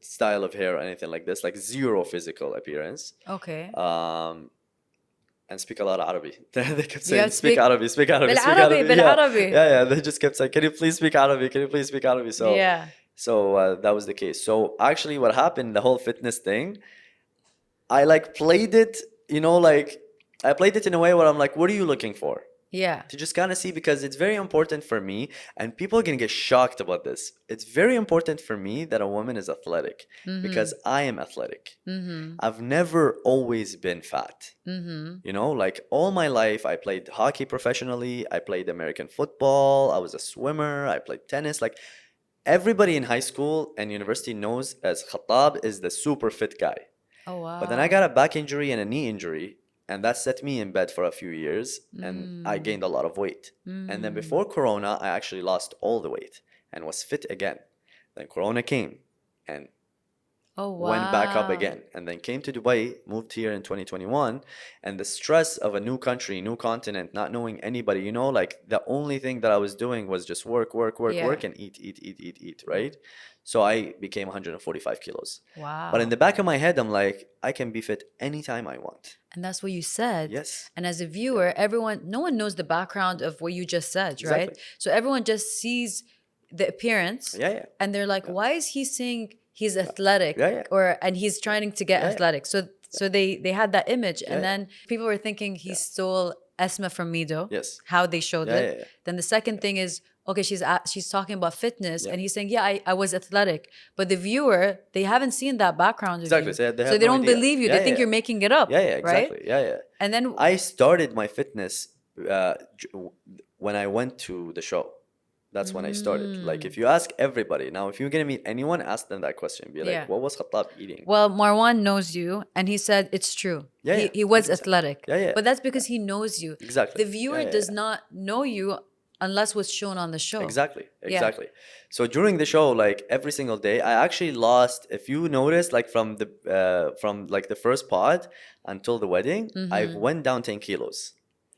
Speaker 2: style of hair or anything like this, like zero physical appearance.
Speaker 1: Okay.
Speaker 2: And speak a lot of Arabic. They kept
Speaker 1: You have
Speaker 2: saying,
Speaker 1: to
Speaker 2: speak
Speaker 1: speak
Speaker 2: Arabic, speak Arabic, speak
Speaker 1: بالعربي
Speaker 2: Arabic. Yeah,
Speaker 1: بالعربي.
Speaker 2: yeah, yeah. They just kept saying, can you please speak Arabic? Can you please speak Arabic?
Speaker 1: Yeah.
Speaker 2: So that was the case. So actually, what happened, the whole fitness thing, I like played it, you know, like I played it in a way where I'm like, what are you looking for?
Speaker 1: Yeah.
Speaker 2: To just kind of see, because it's very important for me, and people are gonna get shocked about this. It's very important for me that a woman is athletic
Speaker 1: Mm-hmm.
Speaker 2: because I am athletic.
Speaker 1: Mm-hmm.
Speaker 2: I've never always been fat.
Speaker 1: Mm-hmm.
Speaker 2: You know, like all my life, I played hockey professionally. I played American football. I was a swimmer. I played tennis. Like everybody in high school and university knows as Khatab is the super fit guy.
Speaker 1: Oh
Speaker 2: But then I
Speaker 1: wow.
Speaker 2: got a back injury and a knee injury, and that set me in bed for a few years, and I
Speaker 1: Mm.
Speaker 2: gained a lot of weight. And then
Speaker 1: Mm.
Speaker 2: before Corona, I actually lost all the weight and was fit again. Then Corona came, and
Speaker 1: Oh,
Speaker 2: went back up
Speaker 1: wow.
Speaker 2: again, and then came to Dubai, moved here in 2021. And the stress of a new country, new continent, not knowing anybody, like the only thing that I was doing was just work, work, work,
Speaker 1: Yeah.
Speaker 2: work, and eat, eat, eat, eat, eat, right? So I became 145 kilos. But in
Speaker 1: Wow.
Speaker 2: the back of my head, I'm like, I can be fit anytime I want.
Speaker 1: And that's what you said.
Speaker 2: Yes.
Speaker 1: And as a
Speaker 2: Yeah.
Speaker 1: viewer, no one knows the background of what you just said, right?
Speaker 2: Exactly.
Speaker 1: So everyone just sees the appearance
Speaker 2: Yeah, yeah.
Speaker 1: and they're like,
Speaker 2: Yeah.
Speaker 1: why is he saying he's athletic
Speaker 2: Yeah, yeah.
Speaker 1: and he's trying to get
Speaker 2: Yeah, yeah.
Speaker 1: athletic? So they had that image,
Speaker 2: Yeah,
Speaker 1: and
Speaker 2: yeah.
Speaker 1: then people were thinking he stole Esma from Mido.
Speaker 2: Yes.
Speaker 1: How they showed
Speaker 2: Yeah,
Speaker 1: it.
Speaker 2: yeah, yeah.
Speaker 1: Then the second thing is, okay, she's talking about fitness,
Speaker 2: Yeah.
Speaker 1: and he's saying, yeah, I was athletic, but the viewer, they haven't seen that background of
Speaker 2: Exactly.
Speaker 1: you,
Speaker 2: So they
Speaker 1: so
Speaker 2: have
Speaker 1: they
Speaker 2: no
Speaker 1: don't
Speaker 2: idea.
Speaker 1: believe you.
Speaker 2: Yeah,
Speaker 1: They think
Speaker 2: yeah.
Speaker 1: you're making it up,
Speaker 2: Yeah, yeah,
Speaker 1: right?
Speaker 2: exactly. Yeah, yeah.
Speaker 1: And then
Speaker 2: I started my fitness when I went to the show. That's when I started. Like, if you ask everybody now, if you're gonna meet anyone, ask them that question. Be like,
Speaker 1: Yeah.
Speaker 2: what was Khatab eating?
Speaker 1: well, Marwan knows you, and he said it's true.
Speaker 2: Yeah, yeah,
Speaker 1: He was
Speaker 2: 100%.
Speaker 1: athletic.
Speaker 2: Yeah, yeah.
Speaker 1: But that's because he knows you.
Speaker 2: Exactly.
Speaker 1: The viewer
Speaker 2: Yeah, yeah,
Speaker 1: does
Speaker 2: yeah.
Speaker 1: not know you unless what's shown on the show.
Speaker 2: Exactly,
Speaker 1: Yeah.
Speaker 2: exactly. So during the show, like every single day, I actually lost. If you notice, like from like the first pod until the wedding, I've went down 10 kilos.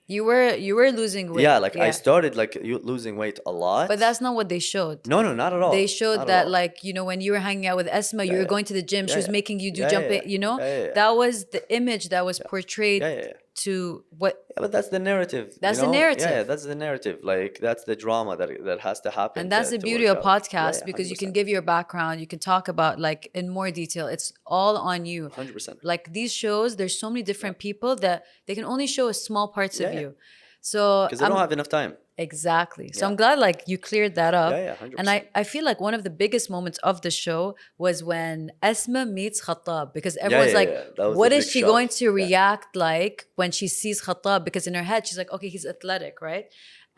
Speaker 1: You were losing weight.
Speaker 2: Yeah, like I started like losing weight a lot.
Speaker 1: But that's not what they showed.
Speaker 2: No, no, not at all.
Speaker 1: They showed
Speaker 2: Not at
Speaker 1: that,
Speaker 2: all.
Speaker 1: like, when you were hanging out with Esma, you
Speaker 2: Yeah,
Speaker 1: were
Speaker 2: yeah.
Speaker 1: going to the gym, she
Speaker 2: Yeah,
Speaker 1: was
Speaker 2: yeah.
Speaker 1: making you do
Speaker 2: Yeah, yeah,
Speaker 1: jumping,
Speaker 2: yeah. Yeah, yeah, yeah.
Speaker 1: That was the image that was portrayed
Speaker 2: Yeah, yeah, yeah.
Speaker 1: to what.
Speaker 2: Yeah, but that's the narrative.
Speaker 1: That's
Speaker 2: you
Speaker 1: the
Speaker 2: know?
Speaker 1: narrative.
Speaker 2: Yeah, yeah, that's the narrative. Like that's the drama that has to happen.
Speaker 1: And that's the
Speaker 2: to
Speaker 1: beauty
Speaker 2: work
Speaker 1: of
Speaker 2: out.
Speaker 1: podcast,
Speaker 2: Yeah,
Speaker 1: because you can
Speaker 2: 100%.
Speaker 1: give your background, you can talk about like in more detail. It's all on you.
Speaker 2: 100%.
Speaker 1: Like these shows, there's so many different people that they can only show small parts of
Speaker 2: Yeah, yeah.
Speaker 1: you. So
Speaker 2: Because they don't have enough time.
Speaker 1: exactly. So
Speaker 2: Yeah.
Speaker 1: I'm glad like you cleared that up.
Speaker 2: Yeah, yeah, 100%.
Speaker 1: And I feel like one of the biggest moments of the show was when Esma meets Khatab, because everyone's
Speaker 2: yeah,
Speaker 1: like,
Speaker 2: yeah. That was
Speaker 1: what
Speaker 2: a
Speaker 1: is
Speaker 2: big
Speaker 1: she
Speaker 2: shock.
Speaker 1: going to
Speaker 2: Yeah.
Speaker 1: react like when she sees Khatab? Because in her head, she's like, okay, he's athletic, right?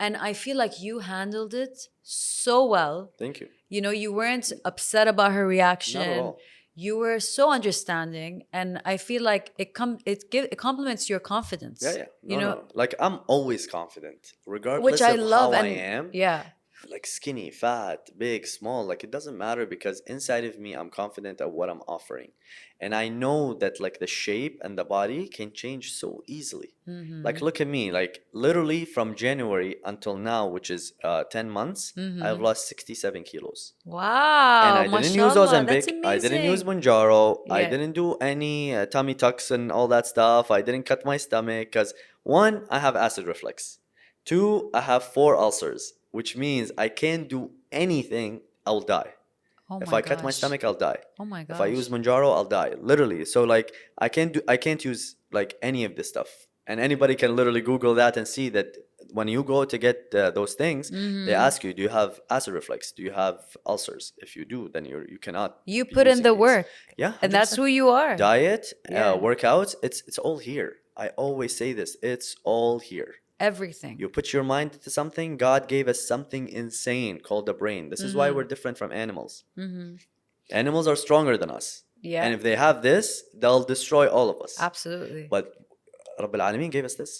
Speaker 1: And I feel like you handled it so well.
Speaker 2: Thank you.
Speaker 1: You weren't upset about her reaction.
Speaker 2: Not at all.
Speaker 1: You were so understanding, and I feel like it complements your confidence.
Speaker 2: Yeah, yeah. No, no. Like I'm always confident, regardless
Speaker 1: which I
Speaker 2: of
Speaker 1: love.
Speaker 2: how
Speaker 1: And
Speaker 2: I am.
Speaker 1: yeah,
Speaker 2: Like skinny, fat, big, small, like it doesn't matter because inside of me, I'm confident of what I'm offering. And I know that like the shape and the body can change so easily. Like look at me, like literally from January until now, which is 10 months, I've lost 67 kilos.
Speaker 1: wow,
Speaker 2: And I didn't use
Speaker 1: mashallah, that's
Speaker 2: Ozempic. I didn't use
Speaker 1: amazing.
Speaker 2: Monjaro. I
Speaker 1: Yeah.
Speaker 2: didn't do any tummy tucks and all that stuff. I didn't cut my stomach because one, I have acid reflux. Two, I have 4 ulcers, which means I can't do anything. I'll die.
Speaker 1: Oh
Speaker 2: If
Speaker 1: my
Speaker 2: I cut my
Speaker 1: gosh.
Speaker 2: stomach, I'll die.
Speaker 1: Oh my
Speaker 2: If I
Speaker 1: gosh.
Speaker 2: use Monjaro, I'll die. Literally. So like I can't use like any of this stuff. And anybody can literally Google that and see that when you go to get those things, they ask you, do you have acid reflux? Do you have ulcers? If you do, then you cannot.
Speaker 1: You
Speaker 2: be
Speaker 1: put in
Speaker 2: using
Speaker 1: the
Speaker 2: these.
Speaker 1: work.
Speaker 2: Yeah,
Speaker 1: And that's
Speaker 2: 100%.
Speaker 1: who you are.
Speaker 2: Diet,
Speaker 1: Yeah.
Speaker 2: workouts, it's all here. I always say this. It's all here.
Speaker 1: Everything.
Speaker 2: You put your mind to something, God gave us something insane called the brain. This is why we're different from animals. Animals are stronger than us.
Speaker 1: Yeah.
Speaker 2: And if they have this, they'll destroy all of us.
Speaker 1: Absolutely.
Speaker 2: But Rabb al-Alameen gave us this.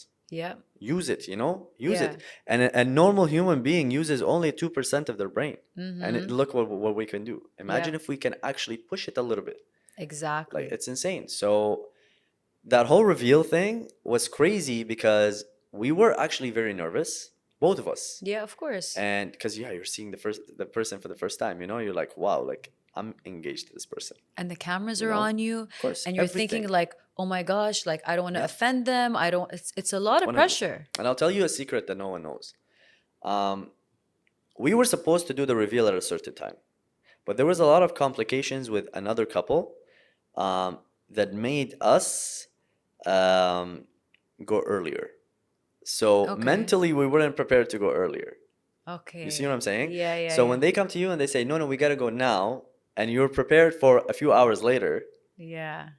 Speaker 1: Yeah.
Speaker 2: Use it, use
Speaker 1: Yeah.
Speaker 2: it. And a normal human being uses only 2% of their brain. And look what we can do. Imagine
Speaker 1: Yeah.
Speaker 2: if we can actually push it a little bit.
Speaker 1: Exactly.
Speaker 2: Like, it's insane. So that whole reveal thing was crazy because we were actually very nervous, both of us.
Speaker 1: Yeah, of course.
Speaker 2: And because you're seeing the person for the first time, you're like, wow, like I'm engaged to this person.
Speaker 1: And the cameras
Speaker 2: You
Speaker 1: are
Speaker 2: know?
Speaker 1: on you.
Speaker 2: Of course.
Speaker 1: And you're
Speaker 2: everything.
Speaker 1: thinking like, oh my gosh, like I don't want to
Speaker 2: Yeah.
Speaker 1: offend them. It's a lot of
Speaker 2: 100%.
Speaker 1: pressure.
Speaker 2: And I'll tell you a secret that no one knows. We were supposed to do the reveal at a certain time, but there was a lot of complications with another couple that made us go earlier. So
Speaker 1: Okay.
Speaker 2: mentally, we weren't prepared to go earlier.
Speaker 1: Okay.
Speaker 2: You see what I'm saying?
Speaker 1: Yeah, yeah.
Speaker 2: So
Speaker 1: yeah.
Speaker 2: when they come to you and they say, no, we got to go now, and you're prepared for a few hours later,
Speaker 1: Yeah.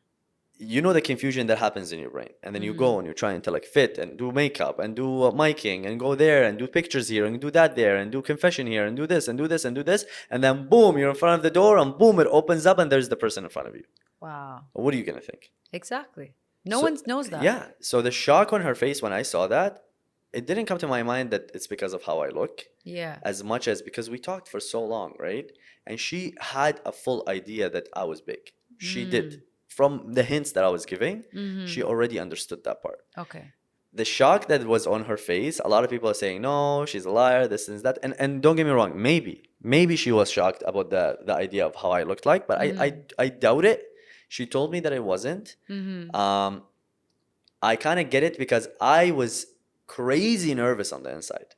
Speaker 2: you know the confusion that happens in your brain. And then you go and you're trying to like fit and do makeup and do miking and go there and do pictures here and do that there and do confession here and do this and do this and do this. And then boom, you're in front of the door and boom, it opens up and there's the person in front of you.
Speaker 1: Wow.
Speaker 2: What are you going to think?
Speaker 1: Exactly. No
Speaker 2: So-
Speaker 1: one knows that.
Speaker 2: Yeah. So the shock on her face when I saw that, it didn't come to my mind that it's because of how I look
Speaker 1: Yeah.
Speaker 2: as much as because we talked for so long, right? And she had a full idea that I was big. She did. From the hints that I was giving, she already understood that part.
Speaker 1: Okay.
Speaker 2: The shock that was on her face, a lot of people are saying, no, she's a liar, this and that. And don't get me wrong, maybe she was shocked about the idea of how I looked like, but I doubt it. She told me that it wasn't. Um, I kind of get it because I was crazy nervous on the inside,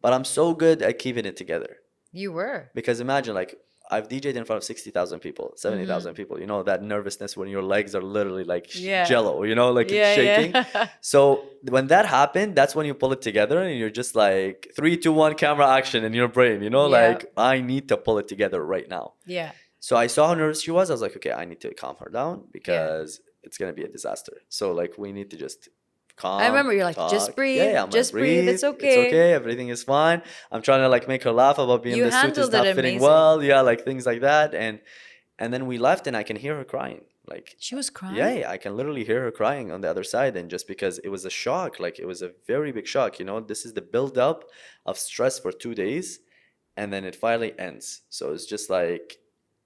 Speaker 2: but I'm so good at keeping it together.
Speaker 1: You were.
Speaker 2: Because imagine, like, I've DJed in front of 60,000 people, 70,000 people. You know, that nervousness when your legs are literally like jello, you know, like it's shaking.
Speaker 1: Yeah.
Speaker 2: So when that happened, that's when you pull it together and you're just like 3, 2, 1 camera action in your brain, you know, like I need to pull it together right now.
Speaker 1: Yeah.
Speaker 2: So I saw how nervous she was. I was like, okay, I need to calm her down because it's going to be a disaster. So like we need to just calm.
Speaker 1: I remember you're like,
Speaker 2: talk.
Speaker 1: just breathe.
Speaker 2: Yeah, I'm
Speaker 1: just
Speaker 2: gonna
Speaker 1: breathe. It's okay.
Speaker 2: It's okay. Everything is fine. I'm trying to like make her laugh about being
Speaker 1: You
Speaker 2: the suit is
Speaker 1: handled
Speaker 2: not
Speaker 1: it
Speaker 2: fitting
Speaker 1: amazing.
Speaker 2: well. Yeah, like things like that. And then we left and I can hear her crying. Like
Speaker 1: She was crying?
Speaker 2: yeah, I can literally hear her crying on the other side. And just because it was a shock, like it was a very big shock, you know, this is the buildup of stress for 2 days and then it finally ends. So it's just like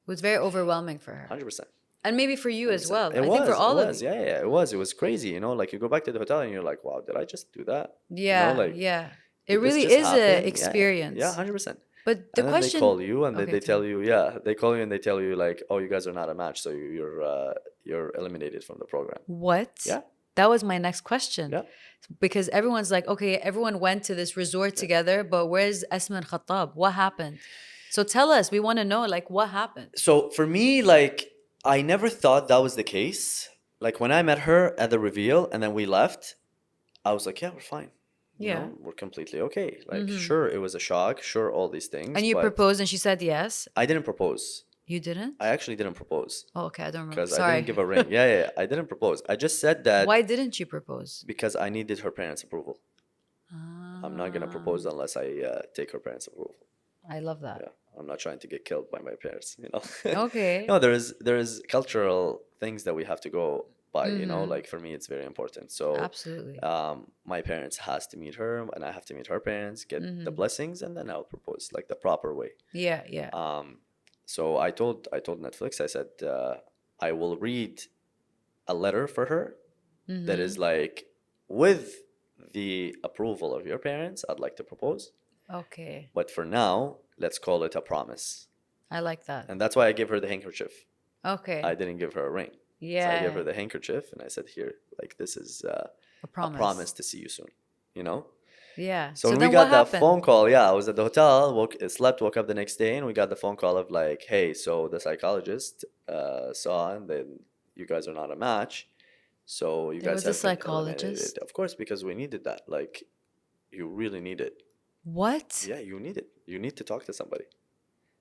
Speaker 1: It was very overwhelming for her.
Speaker 2: 100%.
Speaker 1: And maybe for you as well.
Speaker 2: It
Speaker 1: I
Speaker 2: was,
Speaker 1: think for all
Speaker 2: it
Speaker 1: of
Speaker 2: was,
Speaker 1: you.
Speaker 2: yeah, it was. It was crazy, you know. Like you go back to the hotel and you're like, wow, did I just do that?
Speaker 1: Yeah,
Speaker 2: you know, like,
Speaker 1: yeah. It
Speaker 2: did this
Speaker 1: really
Speaker 2: just
Speaker 1: is
Speaker 2: happen?
Speaker 1: an experience.
Speaker 2: Yeah, 100%.
Speaker 1: But the
Speaker 2: And then
Speaker 1: question,
Speaker 2: they call you and
Speaker 1: Okay,
Speaker 2: they
Speaker 1: tell
Speaker 2: tell you, yeah, they call you and they tell you like, oh, you guys are not a match, so you're eliminated from the program.
Speaker 1: what?
Speaker 2: Yeah,
Speaker 1: That was my next question.
Speaker 2: yeah.
Speaker 1: Because everyone's like, okay, everyone went to this resort together, but where's Esma and Khatab? What happened? So tell us, we want to know, like, what happened?
Speaker 2: So for me, like, I never thought that was the case. Like when I met her at the reveal and then we left, I was like, yeah, we're fine. You
Speaker 1: Yeah.
Speaker 2: know, we're completely okay. Like, sure, it was a shock. Sure, all these things.
Speaker 1: And you
Speaker 2: but
Speaker 1: proposed and she said yes.
Speaker 2: I didn't propose.
Speaker 1: You didn't?
Speaker 2: I actually didn't propose
Speaker 1: Oh, okay, I don't remember.
Speaker 2: because I
Speaker 1: Sorry.
Speaker 2: didn't give a ring. Yeah, I didn't propose. I just said that
Speaker 1: Why didn't you propose?
Speaker 2: because I needed her parents' approval. I'm not gonna propose unless I take her parents' approval.
Speaker 1: I love that.
Speaker 2: Yeah, I'm not trying to get killed by my parents. You know.
Speaker 1: Okay.
Speaker 2: No, there is cultural things that we have to go by. You know, like for me, it's very important. So
Speaker 1: Absolutely.
Speaker 2: my parents has to meet her, and I have to meet her parents, get the blessings, and then I'll propose like the proper way.
Speaker 1: Yeah, yeah.
Speaker 2: So I told Netflix, I said I will read a letter for her that is like with the approval of your parents. I'd like to propose,
Speaker 1: Okay.
Speaker 2: but for now, let's call it a promise.
Speaker 1: I like that.
Speaker 2: And that's why I gave her the handkerchief.
Speaker 1: Okay.
Speaker 2: I didn't give her a ring. So I gave her the handkerchief, and I said, "Here, like this is
Speaker 1: a promise.
Speaker 2: a promise to see you soon." You know.
Speaker 1: Yeah.
Speaker 2: So when
Speaker 1: then
Speaker 2: we got
Speaker 1: what
Speaker 2: that
Speaker 1: happened?
Speaker 2: phone call, yeah, I was at the hotel, slept, woke up the next day, and we got the phone call of like, hey, so the psychologist saw and then you guys are not a match. So you
Speaker 1: There
Speaker 2: guys
Speaker 1: was a
Speaker 2: have been
Speaker 1: psychologist?
Speaker 2: eliminated. Of course, because we needed that. Like, you really need it.
Speaker 1: What?
Speaker 2: Yeah, you need it. You need to talk to somebody.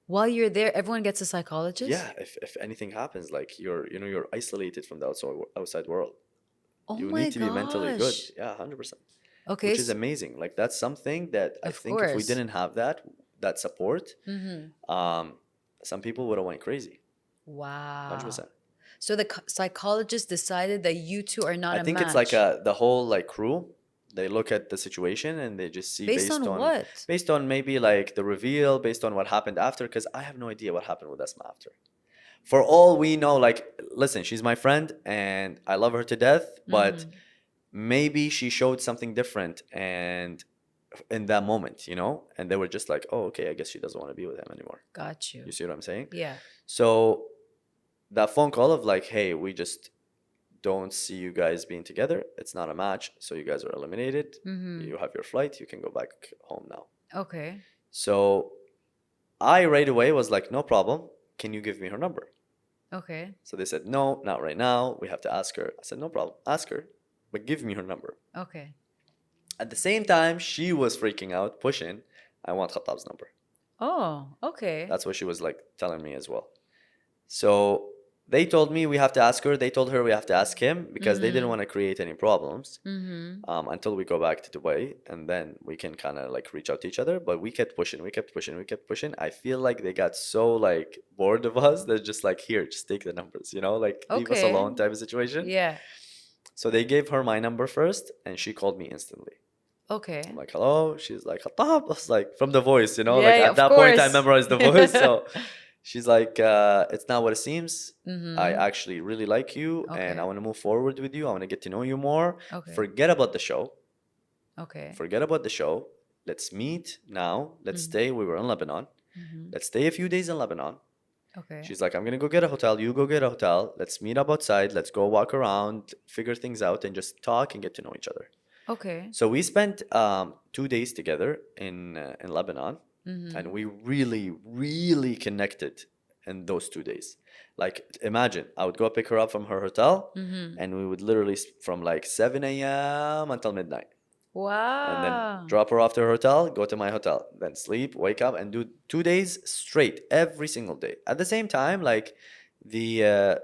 Speaker 1: While you're there, everyone gets a psychologist?
Speaker 2: Yeah, if anything happens, like you're isolated from the outside world.
Speaker 1: Oh
Speaker 2: You
Speaker 1: my
Speaker 2: need to be mentally good.
Speaker 1: gosh.
Speaker 2: Yeah, 100%.
Speaker 1: Okay.
Speaker 2: Which is amazing. Like that's something that I
Speaker 1: Of
Speaker 2: think if we
Speaker 1: course.
Speaker 2: didn't have that support, some people would have went crazy.
Speaker 1: Wow.
Speaker 2: 100%.
Speaker 1: So the psychologist decided that you two are not
Speaker 2: I
Speaker 1: a
Speaker 2: think
Speaker 1: match.
Speaker 2: it's like the whole like crew. They look at the situation and they just see
Speaker 1: Based on what?
Speaker 2: based on maybe like the reveal, based on what happened after. Because I have no idea what happened with Esma after. For all we know, like listen, she's my friend and I love her to death, but maybe she showed something different and in that moment, you know, and they were just like, oh, okay, I guess she doesn't want to be with him anymore.
Speaker 1: Got you.
Speaker 2: You see what I'm saying?
Speaker 1: Yeah.
Speaker 2: So that phone call of like, hey, we just don't see you guys being together. It's not a match, so you guys are eliminated. You have your flight. You can go back home now.
Speaker 1: Okay.
Speaker 2: So I right away was like, no problem. Can you give me her number?
Speaker 1: Okay.
Speaker 2: So they said, no, not right now. We have to ask her. I said, no problem. Ask her, but give me her number.
Speaker 1: Okay.
Speaker 2: At the same time, she was freaking out, pushing, I want Khatab's number.
Speaker 1: Oh, okay.
Speaker 2: That's what she was like telling me as well. So they told me we have to ask her. They told her we have to ask him because they didn't want to create any problems until we go back to Dubai, and then we can kind of like reach out to each other. But we kept pushing, we kept pushing, we kept pushing. I feel like they got so like bored of us. They're just like, here, just take the numbers, you know, like leave us
Speaker 1: Okay.
Speaker 2: alone type of situation.
Speaker 1: Yeah.
Speaker 2: So they gave her my number first, and she called me instantly.
Speaker 1: Okay.
Speaker 2: I'm like, hello. She's like, Khatab. I was like, from the voice, you know,
Speaker 1: Yeah,
Speaker 2: like
Speaker 1: yeah,
Speaker 2: at
Speaker 1: of
Speaker 2: that point I
Speaker 1: course.
Speaker 2: memorized the voice. So She's like, it's not what it seems. I
Speaker 1: Mm-hmm.
Speaker 2: actually really like you and I
Speaker 1: Okay.
Speaker 2: want to move forward with you. I want to get to know you more.
Speaker 1: Okay.
Speaker 2: Forget about the show.
Speaker 1: Okay.
Speaker 2: Forget about the show. Let's meet now. Let's
Speaker 1: Mm-hmm.
Speaker 2: stay. We were in Lebanon.
Speaker 1: Mm-hmm.
Speaker 2: Let's stay a few days in Lebanon.
Speaker 1: Okay.
Speaker 2: She's like, I'm gonna go get a hotel. You go get a hotel. Let's meet up outside. Let's go walk around, figure things out, and just talk and get to know each other.
Speaker 1: Okay.
Speaker 2: So we spent 2 days together in Lebanon,
Speaker 1: Mm-hmm.
Speaker 2: and we really, really connected in those 2 days. Like, imagine I would go pick her up from her hotel,
Speaker 1: Mm-hmm.
Speaker 2: and we would literally from like 7 a.m. until midnight, and then
Speaker 1: Wow.
Speaker 2: drop her off to her hotel, go to my hotel, then sleep, wake up, and do 2 days straight every single day. At the same time, like the uh,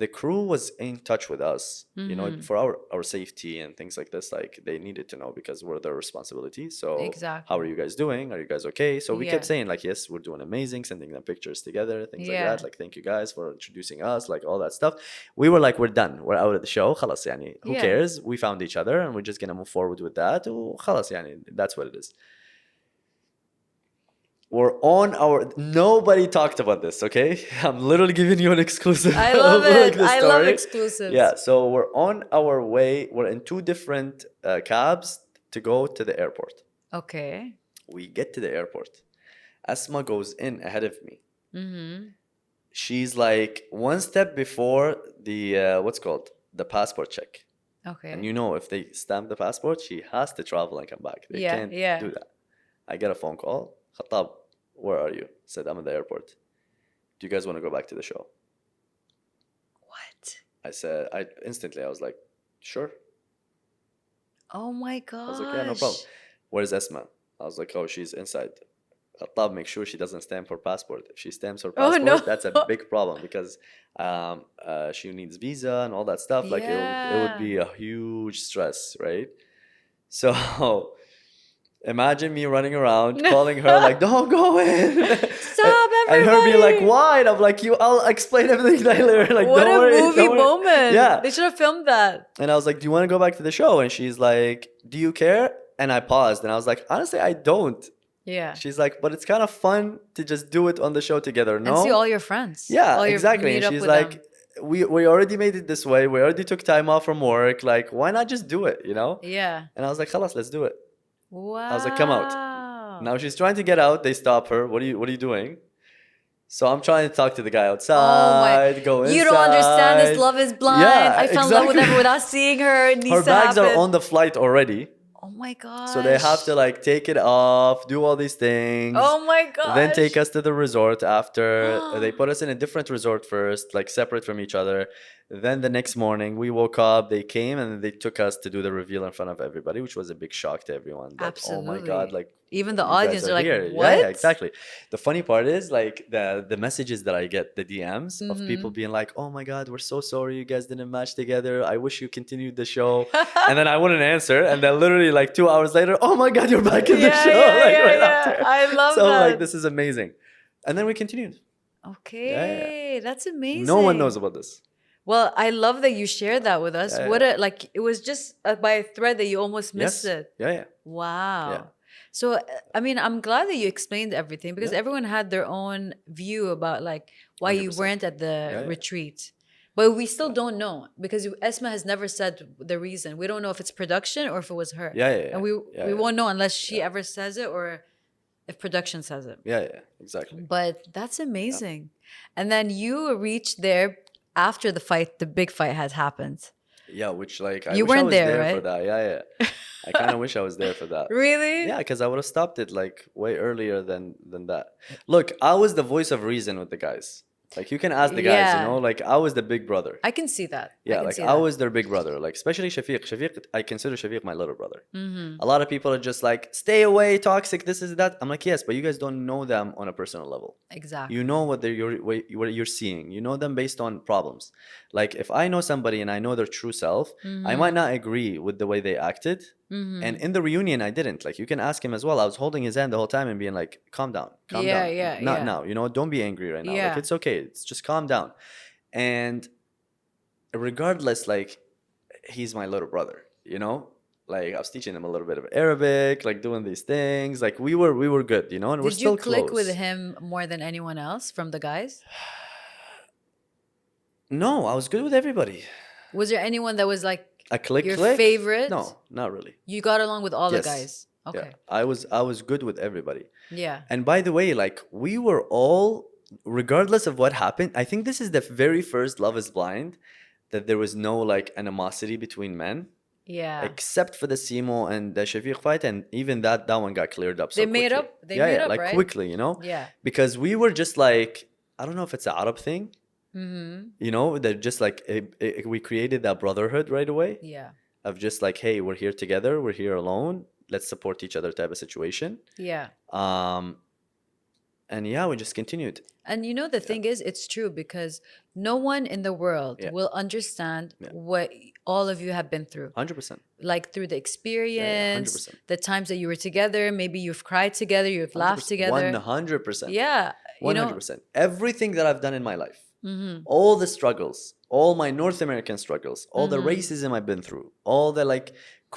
Speaker 2: the crew was in touch with us,
Speaker 1: Mm-hmm.
Speaker 2: for our safety and things like this. Like they needed to know because we're their responsibility. So how are
Speaker 1: Exactly.
Speaker 2: you guys doing? Are you guys okay? So we kept
Speaker 1: Yeah.
Speaker 2: saying like, yes, we're doing amazing, sending them pictures together, things like that.
Speaker 1: Yeah.
Speaker 2: Like thank you guys for introducing us, like all that stuff. We were like, we're done. We're out of the show. خلاص يعني, who
Speaker 1: Yeah.
Speaker 2: cares? We found each other and we're just gonna move forward with that. وخلاص يعني, that's what it is. We're on our. Nobody talked about this, okay? I'm literally giving you an exclusive
Speaker 1: I
Speaker 2: of
Speaker 1: love
Speaker 2: like
Speaker 1: it.
Speaker 2: the
Speaker 1: I love
Speaker 2: story.
Speaker 1: exclusives.
Speaker 2: Yeah, so we're on our way. We're in two different cabs to go to the airport.
Speaker 1: Okay.
Speaker 2: We get to the airport. Asma goes in ahead of me.
Speaker 1: Mm-hmm.
Speaker 2: She's like one step before the what's called the passport check.
Speaker 1: Okay.
Speaker 2: And if they stamp the passport, she has to travel and come back. They
Speaker 1: Yeah.
Speaker 2: can't
Speaker 1: Yeah.
Speaker 2: do that. I get a phone call. Khatab, where are you? Said, I'm at the airport. Do you guys want to go back to the show?
Speaker 1: What?
Speaker 2: I said, I was like, sure.
Speaker 1: Oh my
Speaker 2: I was like, yeah, no problem.
Speaker 1: gosh.
Speaker 2: Where's Esma? I was like, oh, she's inside. Khatab, make sure she doesn't stamp her passport. If she stamps her
Speaker 1: Oh no.
Speaker 2: passport, that's a big problem because she needs visa and all that stuff. Like it would
Speaker 1: Yeah.
Speaker 2: be a huge stress, right? So imagine me running around calling her like, "Don't go in,"
Speaker 1: Stop,
Speaker 2: and her being like,
Speaker 1: everybody.
Speaker 2: "Why?" And I'm like, I'll explain everything later. Like,
Speaker 1: What
Speaker 2: don't
Speaker 1: a
Speaker 2: worry,
Speaker 1: movie
Speaker 2: don't worry."
Speaker 1: moment.
Speaker 2: Yeah.
Speaker 1: They should have filmed that.
Speaker 2: And I was like, "Do you want to go back to the show?" And she's like, "Do you care?" And I paused, and I was like, "Honestly, I don't."
Speaker 1: Yeah.
Speaker 2: She's like, "But it's kind of fun to just do it on the show together,
Speaker 1: And see
Speaker 2: no?"
Speaker 1: all your friends.
Speaker 2: Yeah,
Speaker 1: All your
Speaker 2: exactly.
Speaker 1: meet
Speaker 2: And
Speaker 1: up
Speaker 2: she's
Speaker 1: with
Speaker 2: like,
Speaker 1: them.
Speaker 2: we already made it this way. We already took time off from work. Like, why not just do it,
Speaker 1: Yeah.
Speaker 2: And I was like, "Khalas, let's do it."
Speaker 1: Wow.
Speaker 2: I was like, "Come out." Now she's trying to get out. They stop her. What are you doing? So I'm trying to talk to the guy
Speaker 1: Oh my.
Speaker 2: outside, go
Speaker 1: You don't understand this.
Speaker 2: inside.
Speaker 1: Love is blind.
Speaker 2: Yeah,
Speaker 1: I fell in love with
Speaker 2: exactly.
Speaker 1: her without seeing her. It needs
Speaker 2: Her
Speaker 1: to
Speaker 2: bags are
Speaker 1: happen.
Speaker 2: on the flight already.
Speaker 1: Oh my gosh.
Speaker 2: So they have to like take it off, do all these things.
Speaker 1: Oh my gosh.
Speaker 2: Then take us to the resort after. They put us in a different resort first, like separate from each other. Then the next morning we woke up, they came and they took us to do the reveal in front of everybody, which was a big shock to everyone. That, oh my God,
Speaker 1: Absolutely.
Speaker 2: like
Speaker 1: Even the
Speaker 2: you guys
Speaker 1: audience
Speaker 2: are
Speaker 1: are like,
Speaker 2: here.
Speaker 1: what?
Speaker 2: Yeah, exactly. The funny part is like the messages that I get, the DMs of people being like, "Oh my God, we're so sorry you guys didn't match together. I wish you continued the show." And then I wouldn't answer. And then literally like 2 hours later, "Oh my God, you're back in the
Speaker 1: Yeah,
Speaker 2: show."
Speaker 1: yeah,
Speaker 2: Like
Speaker 1: yeah,
Speaker 2: right
Speaker 1: yeah.
Speaker 2: after.
Speaker 1: I love
Speaker 2: So like
Speaker 1: that.
Speaker 2: this is amazing. And then we continued.
Speaker 1: Okay, that's amazing.
Speaker 2: No one knows about this.
Speaker 1: Well, I love that you shared that with us.
Speaker 2: Yeah,
Speaker 1: What a like it was just by a thread that you almost missed
Speaker 2: Yes.
Speaker 1: it.
Speaker 2: Yeah.
Speaker 1: Wow.
Speaker 2: Yeah.
Speaker 1: So I mean, I'm glad that you explained everything because
Speaker 2: Yeah.
Speaker 1: everyone had their own view about like why you
Speaker 2: 100%.
Speaker 1: weren't at the
Speaker 2: Yeah.
Speaker 1: retreat. But we still don't know because Esma has never said the reason. We don't know if it's production or if it was her.
Speaker 2: Yeah.
Speaker 1: And we
Speaker 2: Yeah.
Speaker 1: won't know unless she ever says it or if production says it.
Speaker 2: Yeah. Exactly.
Speaker 1: But that's amazing. And then you reached there after the fight, the big fight has happened.
Speaker 2: Yeah, which like I
Speaker 1: You
Speaker 2: wish I
Speaker 1: weren't
Speaker 2: was
Speaker 1: there,
Speaker 2: there for
Speaker 1: right?
Speaker 2: that. Yeah. I kind of wish I was there for that.
Speaker 1: Really?
Speaker 2: Yeah, because I would have stopped it like way earlier than that. Look, I was the voice of reason with the guys. Like you can ask the guys,
Speaker 1: Yeah.
Speaker 2: like I was the big brother.
Speaker 1: I can see that. I
Speaker 2: Yeah,
Speaker 1: can
Speaker 2: like
Speaker 1: see
Speaker 2: I
Speaker 1: that.
Speaker 2: was their big brother. Like especially Shafiq. Shafiq, I consider Shafiq my little brother.
Speaker 1: Mm-hmm.
Speaker 2: A lot of people are just like, stay away, toxic, this is that. I'm like, yes, but you guys don't know them on a personal level.
Speaker 1: Exactly.
Speaker 2: You know what you're seeing. You know them based on problems. Like if I know somebody and I know their true self, I might not agree with the way they acted.
Speaker 1: Mm-hmm.
Speaker 2: And in the reunion, I didn't. Like you can ask him as well. I was holding his hand the whole time and being like, calm down, calm
Speaker 1: Yeah,
Speaker 2: down.
Speaker 1: yeah,
Speaker 2: Not
Speaker 1: yeah.
Speaker 2: now. Don't be angry right now. Like
Speaker 1: Yeah.
Speaker 2: it's okay. It's just calm down. And regardless, like he's my little brother. Like I was teaching him a little bit of Arabic, like doing these things. Like we were good, you know, and we're
Speaker 1: Did you
Speaker 2: still
Speaker 1: click with
Speaker 2: close.
Speaker 1: him more than anyone else from the guys?
Speaker 2: No, I was good with everybody.
Speaker 1: Was there anyone that was like
Speaker 2: A click
Speaker 1: your
Speaker 2: click?
Speaker 1: favorite?
Speaker 2: No, not really.
Speaker 1: You got along with all the
Speaker 2: Yes.
Speaker 1: guys.
Speaker 2: Yeah.
Speaker 1: Okay.
Speaker 2: I was good with everybody.
Speaker 1: Yeah.
Speaker 2: And by the way, like we were all, regardless of what happened, I think this is the very first Love is Blind that there was no like animosity between men,
Speaker 1: Yeah.
Speaker 2: except for the Simo and the Shafiq fight, and even that one got cleared up so
Speaker 1: They made
Speaker 2: quickly.
Speaker 1: up. They
Speaker 2: Yeah,
Speaker 1: made
Speaker 2: yeah,
Speaker 1: up,
Speaker 2: like
Speaker 1: right?
Speaker 2: quickly, you know?
Speaker 1: Yeah.
Speaker 2: Because we were just like, I don't know if it's an Arab thing,
Speaker 1: Mm-hmm.
Speaker 2: you know, that just like we created that brotherhood right away
Speaker 1: Yeah.
Speaker 2: of just like, hey, we're here together, we're here alone, let's support each other type of situation.
Speaker 1: Yeah.
Speaker 2: And yeah, we just continued.
Speaker 1: And you know, the thing is, it's true because no one in the world
Speaker 2: Yeah.
Speaker 1: will understand
Speaker 2: Yeah.
Speaker 1: what all of you have been through.
Speaker 2: 100%.
Speaker 1: Like through the experience,
Speaker 2: 100%.
Speaker 1: the times that you were together, maybe you've cried together, you've laughed
Speaker 2: 100%.
Speaker 1: together.
Speaker 2: 100%.
Speaker 1: Yeah. You know,
Speaker 2: 100%. Everything that I've done in my life,
Speaker 1: mm-hmm.
Speaker 2: all the struggles, all my North American struggles, all the
Speaker 1: Mm-hmm.
Speaker 2: racism I've been through, all the like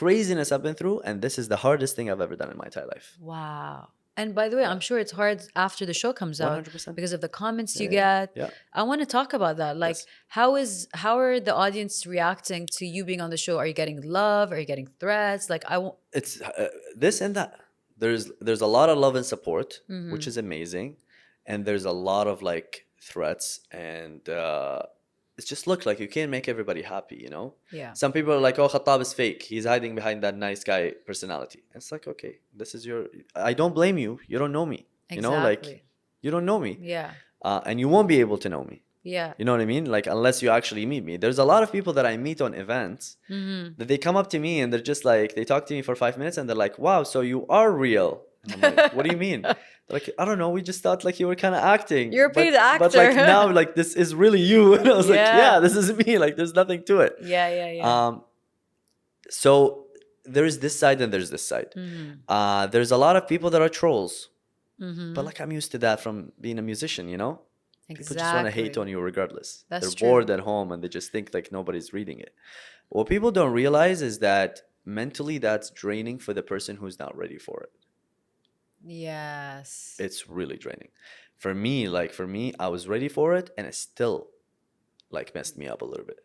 Speaker 2: craziness I've been through, and this is the hardest thing I've ever done in my entire life.
Speaker 1: Wow. And by the way, I'm sure it's hard after the show comes out
Speaker 2: 100%.
Speaker 1: because of the comments you
Speaker 2: Yeah,
Speaker 1: get.
Speaker 2: yeah.
Speaker 1: I want to talk about that. Like,
Speaker 2: Yes.
Speaker 1: how are the audience reacting to you being on the show? Are you getting love? Are you getting threats? Like,
Speaker 2: It's this and that. There's a lot of love and support,
Speaker 1: Mhm.
Speaker 2: which is amazing, and there's a lot of like threats, and it's just look like you can't make everybody happy, you know.
Speaker 1: Yeah.
Speaker 2: Some people are like, oh, Khatab is fake, he's hiding behind that nice guy personality. It's like, okay, this is your, I don't blame you, you don't know me, you know,
Speaker 1: Exactly.
Speaker 2: like you don't know me,
Speaker 1: Yeah.
Speaker 2: and you won't be able to know me,
Speaker 1: Yeah.
Speaker 2: you know what I mean, like unless you actually meet me. There's a lot of people that I meet on events
Speaker 1: Mm-hmm.
Speaker 2: that they come up to me and they're just like, they talk to me for 5 minutes and they're like, wow, so you are real. And I'm like, what do you mean? They're like, I don't know, we just thought like you were kind of acting.
Speaker 1: You're a paid
Speaker 2: But like
Speaker 1: actor.
Speaker 2: now, like this is really you. And I was like,
Speaker 1: Yeah.
Speaker 2: yeah, this is me. Like there's nothing to it.
Speaker 1: Yeah, yeah, yeah.
Speaker 2: So there's this side and there's this side.
Speaker 1: Mm-hmm.
Speaker 2: There's a lot of people that are trolls.
Speaker 1: Mm-hmm.
Speaker 2: But like I'm used to that from being a musician, you know?
Speaker 1: Exactly.
Speaker 2: People just want to hate on you regardless.
Speaker 1: That's
Speaker 2: They're
Speaker 1: true.
Speaker 2: bored at home and they just think like nobody's reading it. What people don't realize is that mentally that's draining for the person who's not ready for it.
Speaker 1: Yes.
Speaker 2: It's really draining. For me, I was ready for it and it still like messed me up a little bit.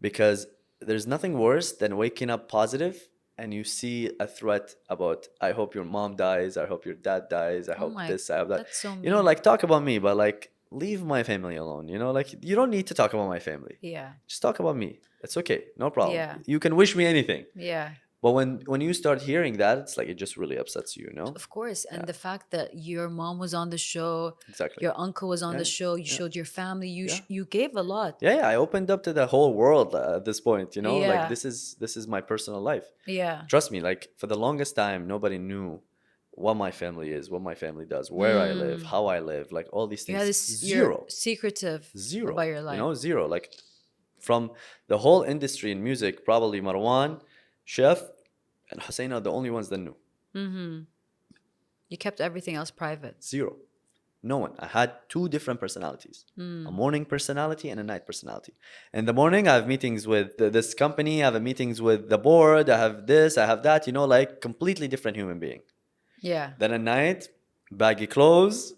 Speaker 2: Because there's nothing worse than waking up positive and you see a threat about, I hope your mom dies, I hope your dad dies, I hope this, I hope that.
Speaker 1: That's so mean.
Speaker 2: You know, like talk about me, but like leave my family alone. You know, like you don't need to talk about my family.
Speaker 1: Yeah.
Speaker 2: Just talk about me. It's okay. No problem.
Speaker 1: Yeah.
Speaker 2: You can wish me anything.
Speaker 1: Yeah.
Speaker 2: But when you start hearing that, it's like it just really upsets you, you know?
Speaker 1: Of course. And
Speaker 2: Yeah.
Speaker 1: the fact that your mom was on the show,
Speaker 2: Exactly.
Speaker 1: your uncle was on
Speaker 2: Yeah,
Speaker 1: the show, you
Speaker 2: yeah.
Speaker 1: showed your family,
Speaker 2: Yeah.
Speaker 1: you gave a lot.
Speaker 2: Yeah, I opened up to the whole world at this point, you know?
Speaker 1: Yeah.
Speaker 2: Like this is my personal life.
Speaker 1: Yeah.
Speaker 2: Trust me, like for the longest time, nobody knew what my family is, what my family does, where I live, how I live, like all these
Speaker 1: You
Speaker 2: things.
Speaker 1: had this,
Speaker 2: Zero.
Speaker 1: you're secretive
Speaker 2: Zero.
Speaker 1: about your life.
Speaker 2: You know, zero. Like from the whole industry in music, probably Marwan, Chef, and Hussein are the only ones that knew.
Speaker 1: Mm-hmm. You kept everything else private.
Speaker 2: Zero. No one. I had two different personalities, a morning personality and a night personality. In the morning, I have meetings with this company, I have meetings with the board, I have this, I have that, you know, like completely different human being.
Speaker 1: Yeah.
Speaker 2: Then at night, baggy clothes,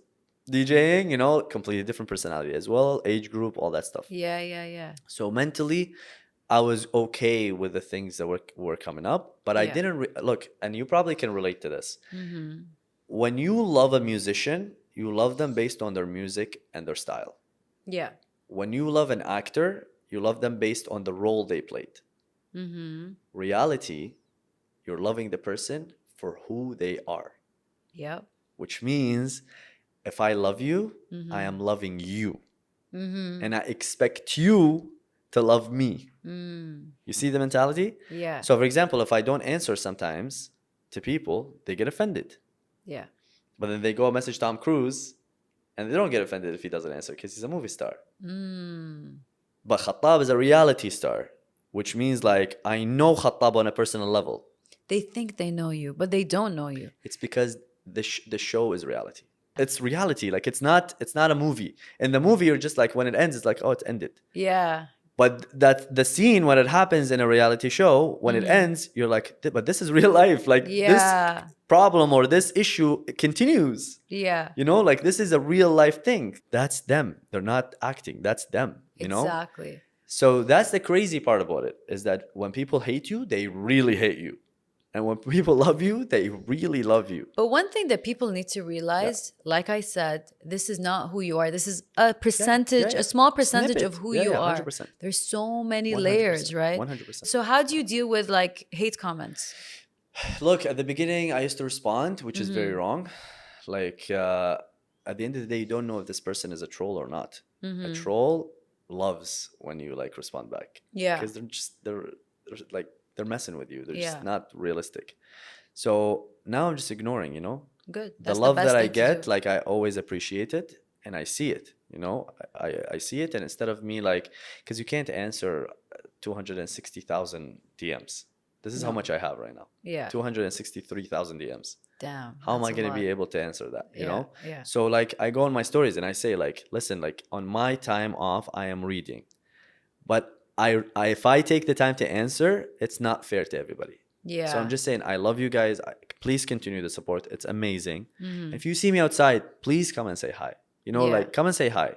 Speaker 2: DJing, you know, completely different personality as well, age group, all that stuff.
Speaker 1: Yeah, yeah, yeah.
Speaker 2: So mentally, I was okay with the things that were coming up, but I
Speaker 1: Yeah.
Speaker 2: didn't look, and you probably can relate to this.
Speaker 1: Mm-hmm.
Speaker 2: When you love a musician, you love them based on their music and their style.
Speaker 1: Yeah.
Speaker 2: When you love an actor, you love them based on the role they played.
Speaker 1: Mm-hmm.
Speaker 2: Reality, you're loving the person for who they are,
Speaker 1: Yep.
Speaker 2: which means if I love you,
Speaker 1: Mm-hmm.
Speaker 2: I am loving you.
Speaker 1: Mm-hmm.
Speaker 2: And I expect you to love me.
Speaker 1: Mm.
Speaker 2: You see the mentality?
Speaker 1: Yeah.
Speaker 2: So, for example, if I don't answer sometimes to people, they get offended.
Speaker 1: Yeah.
Speaker 2: But then they go message Tom Cruise and they don't get offended if he doesn't answer because he's a movie star.
Speaker 1: Mm.
Speaker 2: But Khatab is a reality star, which means like I know Khatab on a personal level.
Speaker 1: They think they know you, but they don't know you.
Speaker 2: It's because the show is reality. It's reality. Like it's not a movie. In the movie, you're just like when it ends, it's like, oh, it's ended.
Speaker 1: Yeah.
Speaker 2: But that the scene when it happens in a reality show, when it ends, you're like, but this is real life. Like this problem or this issue continues.
Speaker 1: Yeah.
Speaker 2: You know, like this is a real life thing. That's them. They're not acting. That's them. You know?
Speaker 1: Exactly.
Speaker 2: So that's the crazy part about it, is that when people hate you, they really hate you. And when people love you, they really love you.
Speaker 1: But one thing that people need to realize, like I said, this is not who you are. This is a percentage, a small percentage of who you are.
Speaker 2: 100%.
Speaker 1: There's so many
Speaker 2: 100%,
Speaker 1: layers, right?
Speaker 2: 100%.
Speaker 1: So how do you deal with like hate comments?
Speaker 2: Look, at the beginning, I used to respond, which is very wrong. Like, at the end of the day, you don't know if this person is a troll or not. A troll loves when you like respond back.
Speaker 1: Yeah.
Speaker 2: Because they're like, they're messing with you. They're just not realistic. So now I'm just ignoring, you know?
Speaker 1: Good.
Speaker 2: The love that I get, like I always appreciate it and I see it, you know? I see it, and instead of me like, because you can't answer 260,000 DMs. This is how much I have right now.
Speaker 1: Yeah.
Speaker 2: 263,000 DMs.
Speaker 1: Damn.
Speaker 2: How am I going to be able to answer that, you know?
Speaker 1: Yeah.
Speaker 2: So like I go on my stories and I say like, listen, like on my time off, I am reading. But if I take the time to answer, it's not fair to everybody.
Speaker 1: Yeah.
Speaker 2: So I'm just saying, I love you guys. Please continue the support. It's amazing. If you see me outside, please come and say hi. You know, like come and say hi.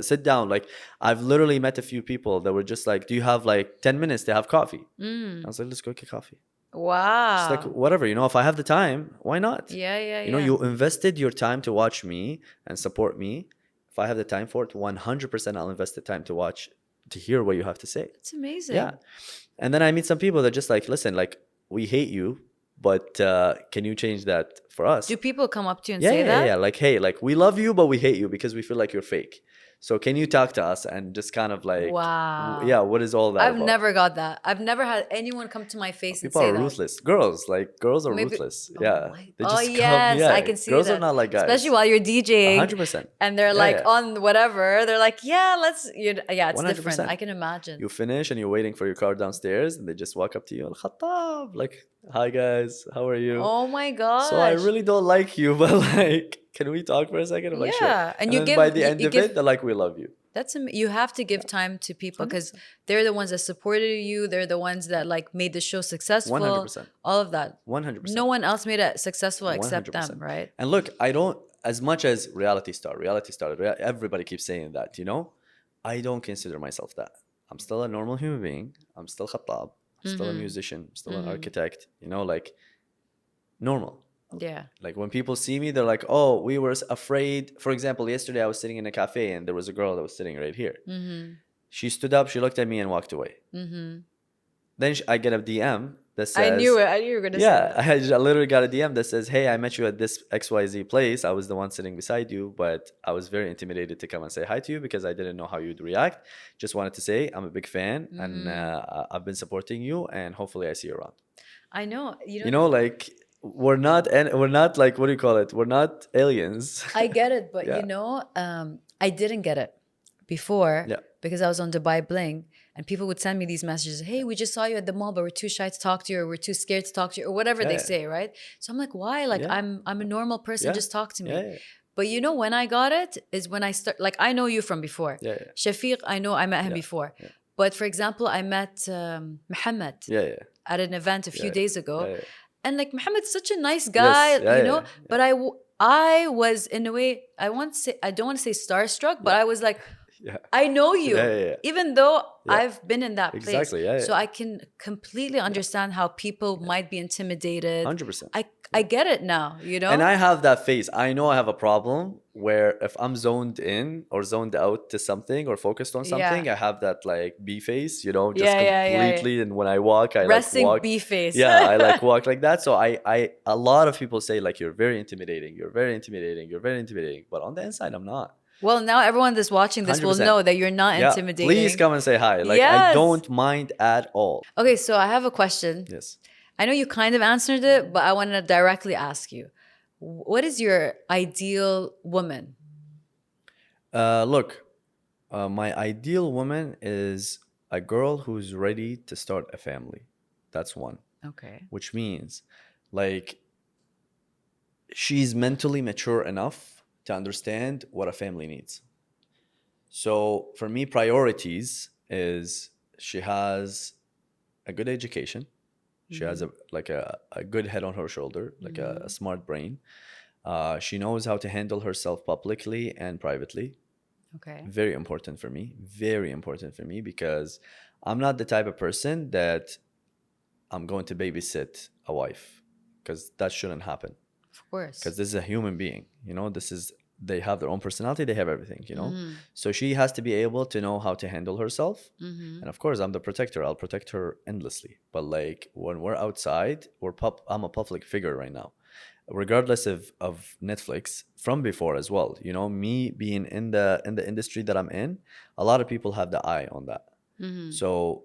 Speaker 2: Sit down. Like I've literally met a few people that were just like, do you have like 10 minutes to have coffee? I was like, let's go get coffee.
Speaker 1: Wow.
Speaker 2: Just like whatever, you know, if I have the time, why not?
Speaker 1: Yeah.
Speaker 2: You know, you invested your time to watch me and support me. If I have the time for it, 100% I'll invest the time to hear what you have to say.
Speaker 1: It's amazing.
Speaker 2: Yeah. And then I meet some people that just like, listen, like we hate you, but can you change that for us?
Speaker 1: Do people come up to you and say that?
Speaker 2: Yeah. Like, hey, like we love you, but we hate you because we feel like you're fake. So can you talk to us and just kind of like,
Speaker 1: wow.
Speaker 2: Yeah, what is all that
Speaker 1: I've
Speaker 2: about?
Speaker 1: never got that. I've never had anyone come to my face
Speaker 2: People
Speaker 1: and say
Speaker 2: are
Speaker 1: that.
Speaker 2: ruthless. Girls are ruthless. Yeah.
Speaker 1: They just come,
Speaker 2: yeah.
Speaker 1: I can see
Speaker 2: Girls
Speaker 1: that.
Speaker 2: are not like guys.
Speaker 1: Especially while you're DJing.
Speaker 2: 100%.
Speaker 1: And they're on whatever. They're like, it's
Speaker 2: 100%.
Speaker 1: different. I can imagine.
Speaker 2: You finish and you're waiting for your car downstairs and they just walk up to you and Khatab, like, hi guys, how are you?
Speaker 1: Oh my gosh.
Speaker 2: So I really don't like you, but like, can we talk for a second? I'm like, sure.
Speaker 1: And
Speaker 2: then by the end of it, they're like, we love you.
Speaker 1: You have to give time to people because they're the ones that supported you. They're the ones that like made the show successful.
Speaker 2: 100%.
Speaker 1: All of that.
Speaker 2: 100%.
Speaker 1: No one else made it successful
Speaker 2: 100%.
Speaker 1: except them, right?
Speaker 2: And look, I don't, as much as reality star, everybody keeps saying that, you know, I don't consider myself that. I'm still a normal human being. I'm still Khatab. I'm still a musician. I'm still an architect, you know, like normal.
Speaker 1: Yeah.
Speaker 2: Like when people see me, they're like, oh, we were afraid. For example, yesterday I was sitting in a cafe and there was a girl that was sitting right here. She stood up, she looked at me and walked away. Then I get a DM that says,
Speaker 1: I knew you were going to say that.
Speaker 2: I literally got a DM that says, hey, I met you at this XYZ place. I was the one sitting beside you, but I was very intimidated to come and say hi to you because I didn't know how you'd react. Just wanted to say I'm a big fan and I've been supporting you and hopefully I see you around.
Speaker 1: I know.
Speaker 2: You know, like... we're not like, what do you call it? We're not aliens.
Speaker 1: I get it, but you know, I didn't get it before because I was on Dubai Bling and people would send me these messages. Hey, we just saw you at the mall, but we're too shy to talk to you, or we're too scared to talk to you, or whatever they say, right? So I'm like, why? Like I'm a normal person, just talk to me. But you know, when I got it is when I start, like I know you from before. Shafiq, I know I met him before. But for example, I met Muhammad at an event a few days ago. And like Muhammad's such a nice guy, you know. But I was in a way, I don't want to say starstruck, but I was like, I know you, even though I've been in that place.
Speaker 2: Exactly.
Speaker 1: So I can completely understand how people might be intimidated.
Speaker 2: 100%.
Speaker 1: I get it now, you know.
Speaker 2: And I have that phase. I know I have a problem where if I'm zoned in or zoned out to something or focused on something, I have that like B face, you know, just completely. And when I walk, I
Speaker 1: resting
Speaker 2: like walk.
Speaker 1: B face.
Speaker 2: I like walk like that. So a lot of people say like, you're very intimidating. You're very intimidating. You're very intimidating. But on the inside, I'm not.
Speaker 1: Well, now everyone that's watching this 100%. Will know that you're not intimidating.
Speaker 2: Please come and say hi. Like I don't mind at all.
Speaker 1: Okay, so I have a question.
Speaker 2: Yes.
Speaker 1: I know you kind of answered it, but I want to directly ask you. What is your ideal woman?
Speaker 2: Look, my ideal woman is a girl who's ready to start a family. That's one.
Speaker 1: Okay.
Speaker 2: Which means like she's mentally mature enough to understand what a family needs. So for me, priorities is she has a good education. She has a good head on her shoulder, like a smart brain. She knows how to handle herself publicly and privately.
Speaker 1: Okay.
Speaker 2: Very important for me. Very important for me because I'm not the type of person that I'm going to babysit a wife, because that shouldn't happen.
Speaker 1: Of course.
Speaker 2: Because this is a human being, they have their own personality, they have everything. So she has to be able to know how to handle herself. And of course, I'm the protector. I'll protect her endlessly. But like when we're outside, I'm a public figure right now, regardless of Netflix, from before as well. Me being in the industry that I'm in, a lot of people have the eye on that. So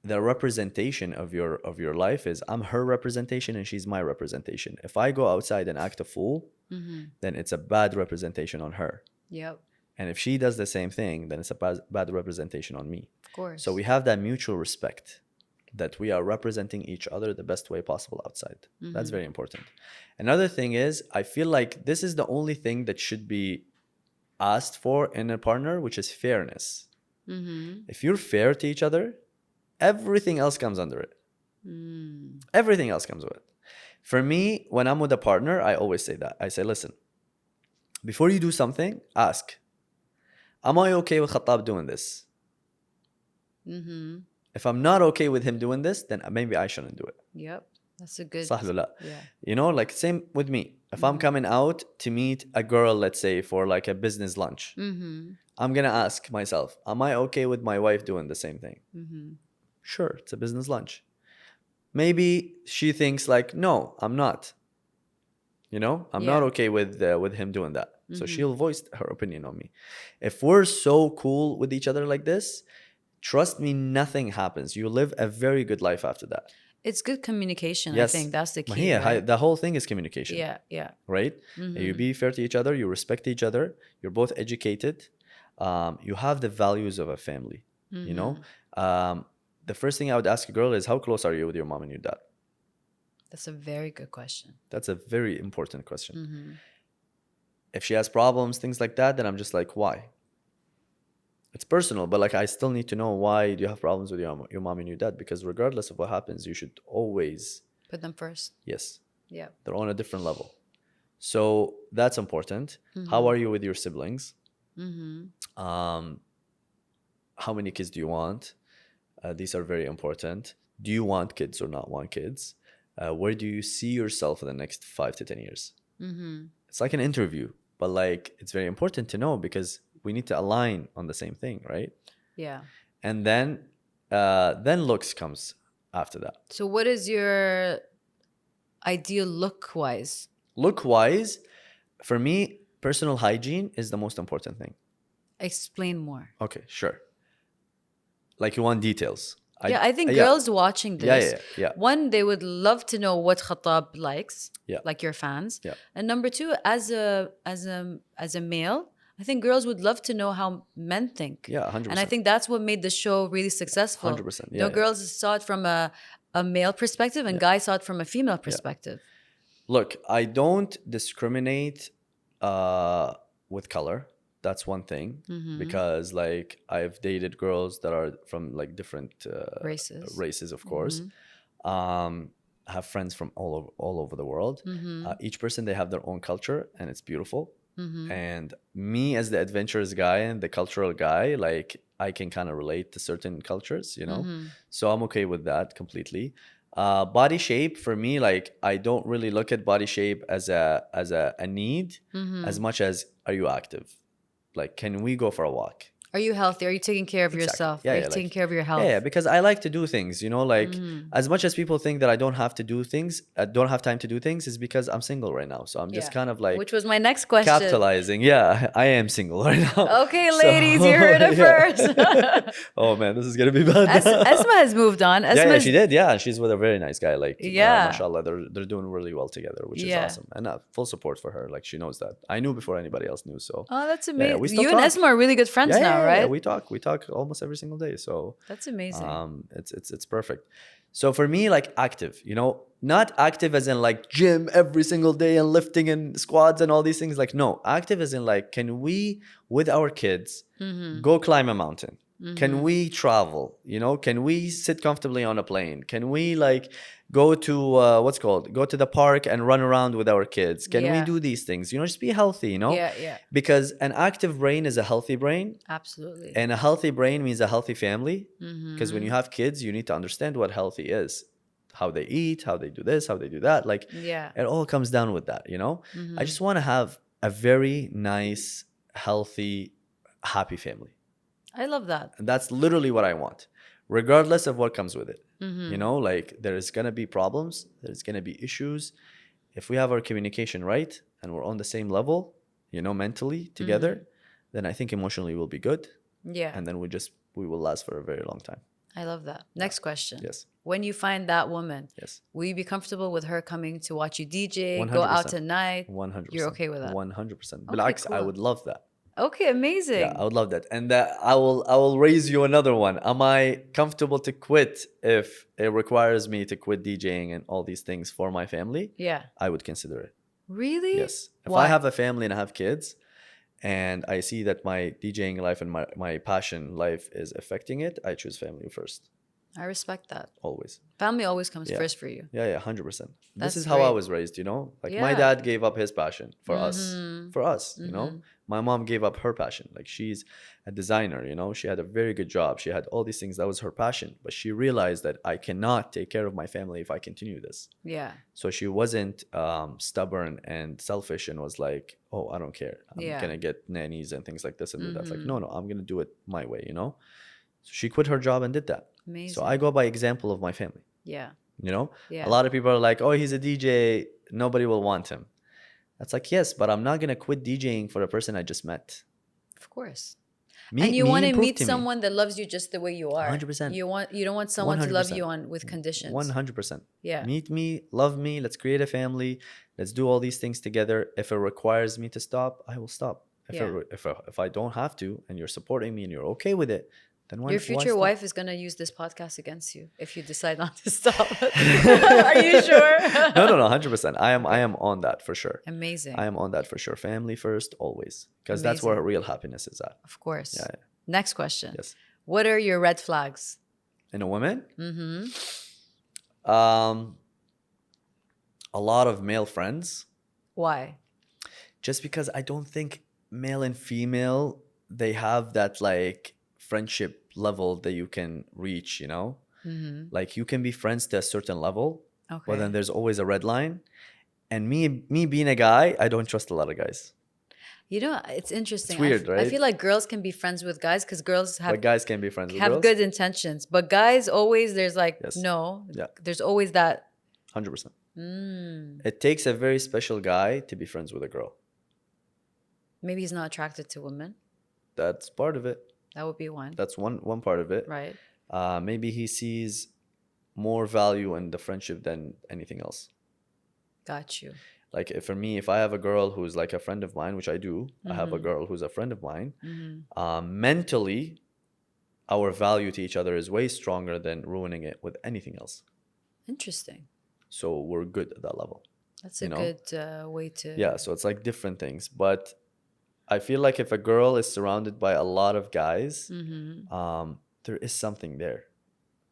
Speaker 2: the representation of your life is, I'm her representation and she's my representation. If I go outside and act a fool, then it's a bad representation on her.
Speaker 1: Yep.
Speaker 2: And if she does the same thing, then it's a bad representation on me.
Speaker 1: Of course.
Speaker 2: So we have that mutual respect, that we are representing each other the best way possible outside. That's very important. Another thing is, I feel like this is the only thing that should be asked for in a partner, which is fairness. If you're fair to each other, everything else comes under it. Everything else comes with it. For me, when I'm with a partner, I always say that. I say, listen, before you do something, ask, am I okay with Khatab doing this? If I'm not okay with him doing this, then maybe I shouldn't do it.
Speaker 1: Yep. That's a good.
Speaker 2: صح ولا لا?
Speaker 1: Yeah.
Speaker 2: Like same with me. If I'm coming out to meet a girl, let's say for like a business lunch, I'm going to ask myself, am I okay with my wife doing the same thing? Sure, it's a business lunch. Maybe she thinks like, no, I'm not. I'm not okay with him doing that. So she'll voice her opinion on me. If we're so cool with each other like this, trust me, nothing happens. You live a very good life after that.
Speaker 1: It's good communication.
Speaker 2: Yes.
Speaker 1: I think that's the key.
Speaker 2: Yeah,
Speaker 1: right?
Speaker 2: the whole thing is communication.
Speaker 1: Yeah.
Speaker 2: Right? You be fair to each other. You respect each other. You're both educated. You have the values of a family. The first thing I would ask a girl is, how close are you with your mom and your dad?
Speaker 1: That's a very good question.
Speaker 2: That's a very important question. If she has problems, things like that, then I'm just like, why? It's personal, but like I still need to know, why do you have problems with your mom and your dad? Because regardless of what happens, you should always
Speaker 1: put them first.
Speaker 2: Yes.
Speaker 1: Yeah.
Speaker 2: They're on a different level. So that's important. How are you with your siblings? How many kids do you want? These are very important. Do you want kids or not want kids? Where do you see yourself in the next 5 to 10 years? It's like an interview, but like it's very important to know, because we need to align on the same thing, right?
Speaker 1: Yeah.
Speaker 2: And then looks comes after that.
Speaker 1: So what is your ideal look-wise?
Speaker 2: Look-wise, for me, personal hygiene is the most important thing.
Speaker 1: Explain more.
Speaker 2: Okay, sure. Like you want details.
Speaker 1: I think girls watching this,
Speaker 2: yeah.
Speaker 1: one, they would love to know what Khatab likes, like your fans.
Speaker 2: Yeah.
Speaker 1: And number two, as a male, I think girls would love to know how men think.
Speaker 2: Yeah, 100%.
Speaker 1: And I think that's what made the show really successful.
Speaker 2: 100%. Yeah,
Speaker 1: girls saw it from a male perspective, and guys saw it from a female perspective.
Speaker 2: Look, I don't discriminate with color. That's one thing, because like I've dated girls that are from like different races, of course. I have friends from all over the world. Each person, they have their own culture, and it's beautiful. And me as the adventurous guy and the cultural guy, like I can kind of relate to certain cultures, so I'm okay with that completely. Body shape for me, like I don't really look at body shape as a need, as much as, are you active? Like, can we go for a walk?
Speaker 1: Are you healthy? Are you taking care of yourself? Are you taking care of your health?
Speaker 2: Yeah, because I like to do things, like as much as people think that I don't have to do things, I don't have time to do things, is because I'm single right now. So I'm just kind of like,
Speaker 1: which was my next question.
Speaker 2: Capitalizing. Yeah, I am single right now.
Speaker 1: Okay, ladies, you heard it first.
Speaker 2: Oh man, this is going to be bad.
Speaker 1: Esma has moved on.
Speaker 2: Yeah, she did. Yeah, she's with a very nice guy. Like,
Speaker 1: yeah,
Speaker 2: mashallah, they're doing really well together, which is awesome. And full support for her. Like, she knows that. I knew before anybody else knew. So
Speaker 1: that's amazing.
Speaker 2: We
Speaker 1: you and Esma are really good friends now, right?
Speaker 2: Yeah, we talk almost every single day. So
Speaker 1: that's amazing.
Speaker 2: It's perfect. So for me, like active, not active as in like gym every single day and lifting and squats and all these things. Like, no, active as in like, can we with our kids go climb a mountain? Can we travel? Can we sit comfortably on a plane? Can we like go to go to the park and run around with our kids? Can we
Speaker 1: Yeah.
Speaker 2: do these things? Just be healthy,
Speaker 1: Yeah, yeah.
Speaker 2: because an active brain is a healthy brain,
Speaker 1: Absolutely.
Speaker 2: and a healthy brain means a healthy family. Because when you have kids, you need to understand what healthy is, how they eat, how they do this, how they do that. Like,
Speaker 1: Yeah.
Speaker 2: it all comes down with that. I just want to have a very nice, healthy, happy family.
Speaker 1: I love that.
Speaker 2: And that's literally what I want, regardless of what comes with it. Like, there's going to be problems, there's going to be issues. If we have our communication right and we're on the same level, mentally together, then I think emotionally we'll be good.
Speaker 1: Yeah.
Speaker 2: And then we will last for a very long time.
Speaker 1: I love that. Next question.
Speaker 2: Yes.
Speaker 1: When you find that woman,
Speaker 2: Yes.
Speaker 1: will you be comfortable with her coming to watch you DJ,
Speaker 2: 100%.
Speaker 1: go out tonight?
Speaker 2: 100%.
Speaker 1: You're okay with that?
Speaker 2: 100%.
Speaker 1: Okay,
Speaker 2: Bilaks, I
Speaker 1: cool.
Speaker 2: would love that.
Speaker 1: Okay, amazing.
Speaker 2: Yeah, I would love that. And I will raise you another one. Am I comfortable to quit if it requires me to quit DJing and all these things for my family?
Speaker 1: Yeah.
Speaker 2: I would consider it.
Speaker 1: Really?
Speaker 2: Yes. If
Speaker 1: Why?
Speaker 2: I have a family and I have kids, and I see that my DJing life and my passion life is affecting it, I choose family first.
Speaker 1: I respect that.
Speaker 2: Always.
Speaker 1: Family always comes
Speaker 2: Yeah.
Speaker 1: first for you.
Speaker 2: Yeah, 100%.
Speaker 1: That's
Speaker 2: This is how I
Speaker 1: great.
Speaker 2: was raised, Like,
Speaker 1: Yeah.
Speaker 2: my dad gave up his passion for us. For us, My mom gave up her passion. Like, she's a designer, She had a very good job. She had all these things. That was her passion. But she realized that I cannot take care of my family if I continue this.
Speaker 1: Yeah.
Speaker 2: So she wasn't stubborn and selfish and was like, oh, I don't care. I'm
Speaker 1: Yeah.
Speaker 2: going to get nannies and things like this and do that. It's like, no, I'm going to do it my way, So she quit her job and did that.
Speaker 1: Amazing.
Speaker 2: So I go by example of my family.
Speaker 1: Yeah.
Speaker 2: A lot of people are like, oh, he's a DJ, nobody will want him. That's like, yes, but I'm not gonna quit DJing for a person I just met.
Speaker 1: Of course.
Speaker 2: Meet
Speaker 1: and you
Speaker 2: me,
Speaker 1: want to
Speaker 2: prove
Speaker 1: meet
Speaker 2: to me.
Speaker 1: someone that loves you just the way you are.
Speaker 2: 100%.
Speaker 1: You don't want someone to love
Speaker 2: 100%.
Speaker 1: you on with conditions.
Speaker 2: 100%.
Speaker 1: Yeah.
Speaker 2: Meet me, love me, let's create a family, let's do all these things together. If it requires me to stop, I will stop. If I don't have to, and you're supporting me and you're okay with it, then
Speaker 1: Your future
Speaker 2: stop?
Speaker 1: wife is going to use this podcast against you if you decide not to stop. Are you sure?
Speaker 2: No, 100%. I am on that for sure.
Speaker 1: Amazing.
Speaker 2: I am on that for sure. Family first, always. Because that's where real happiness is at.
Speaker 1: Of course.
Speaker 2: Yeah.
Speaker 1: Next question.
Speaker 2: Yes.
Speaker 1: What are your red flags?
Speaker 2: In a woman? A lot of male friends.
Speaker 1: Why?
Speaker 2: Just because I don't think male and female, they have that like friendship level that you can reach, Like, you can be friends to a certain level, but then there's always a red line. And me being a guy, I don't trust a lot of guys.
Speaker 1: It's interesting.
Speaker 2: It's weird, right?
Speaker 1: I feel like girls can be friends with guys because girls
Speaker 2: But guys can be friends with girls.
Speaker 1: have good intentions. But guys always, there's like,
Speaker 2: Yes.
Speaker 1: no.
Speaker 2: Yeah.
Speaker 1: There's always that.
Speaker 2: 100%. It takes a very special guy to be friends with a girl.
Speaker 1: Maybe he's not attracted to women.
Speaker 2: That's part of it.
Speaker 1: That would be one.
Speaker 2: That's one part of it.
Speaker 1: Right.
Speaker 2: Maybe he sees more value in the friendship than anything else.
Speaker 1: Got you.
Speaker 2: Like, for me, if I have a girl who's like a friend of mine, which I do, I have a girl who's a friend of mine, mentally, our value to each other is way stronger than ruining it with anything else.
Speaker 1: Interesting.
Speaker 2: So we're good at that level.
Speaker 1: That's a good way to...
Speaker 2: Yeah, so it's like different things. But I feel like if a girl is surrounded by a lot of guys, there is something there.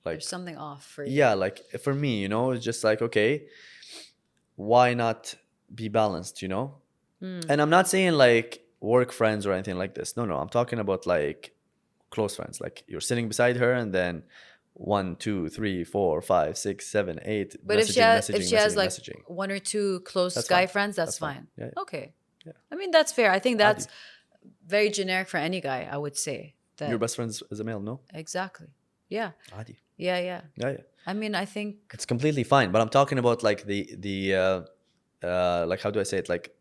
Speaker 2: Like,
Speaker 1: there's something off for you.
Speaker 2: Yeah, like for me, it's just like, okay, why not be balanced, And I'm not saying like work friends or anything like this. No, I'm talking about like close friends. Like, you're sitting beside her and then 1, 2, 3, 4, 5, 6, 7, 8.
Speaker 1: But if she has like
Speaker 2: messaging.
Speaker 1: 1 or 2 close
Speaker 2: That's
Speaker 1: guy
Speaker 2: fine.
Speaker 1: friends, that's
Speaker 2: That's
Speaker 1: fine.
Speaker 2: fine. Yeah.
Speaker 1: Okay.
Speaker 2: Yeah.
Speaker 1: I mean, that's fair. I think that's
Speaker 2: Adi.
Speaker 1: very generic for any guy, I would say. That
Speaker 2: Your best friend is a male, no?
Speaker 1: Exactly. Yeah.
Speaker 2: Adi.
Speaker 1: Yeah.
Speaker 2: Yeah.
Speaker 1: I mean, I think
Speaker 2: It's completely fine, but I'm talking about like the like, how do I say it? Like,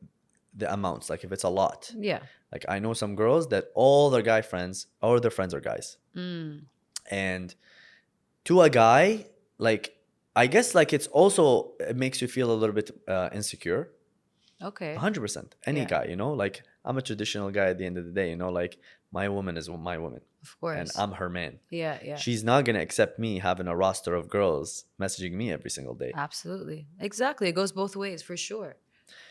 Speaker 2: the amounts. Like, if it's a lot.
Speaker 1: yeah.
Speaker 2: Like, I know some girls that all their guy friends, all their friends are guys. And to a guy, like, I guess like it makes you feel a little bit insecure.
Speaker 1: Okay.
Speaker 2: 100%. Any guy, like, I'm a traditional guy at the end of the day, like, my woman is my woman.
Speaker 1: Of course.
Speaker 2: And I'm her man.
Speaker 1: Yeah.
Speaker 2: She's not going to accept me having a roster of girls messaging me every single day.
Speaker 1: Absolutely. Exactly. It goes both ways for sure.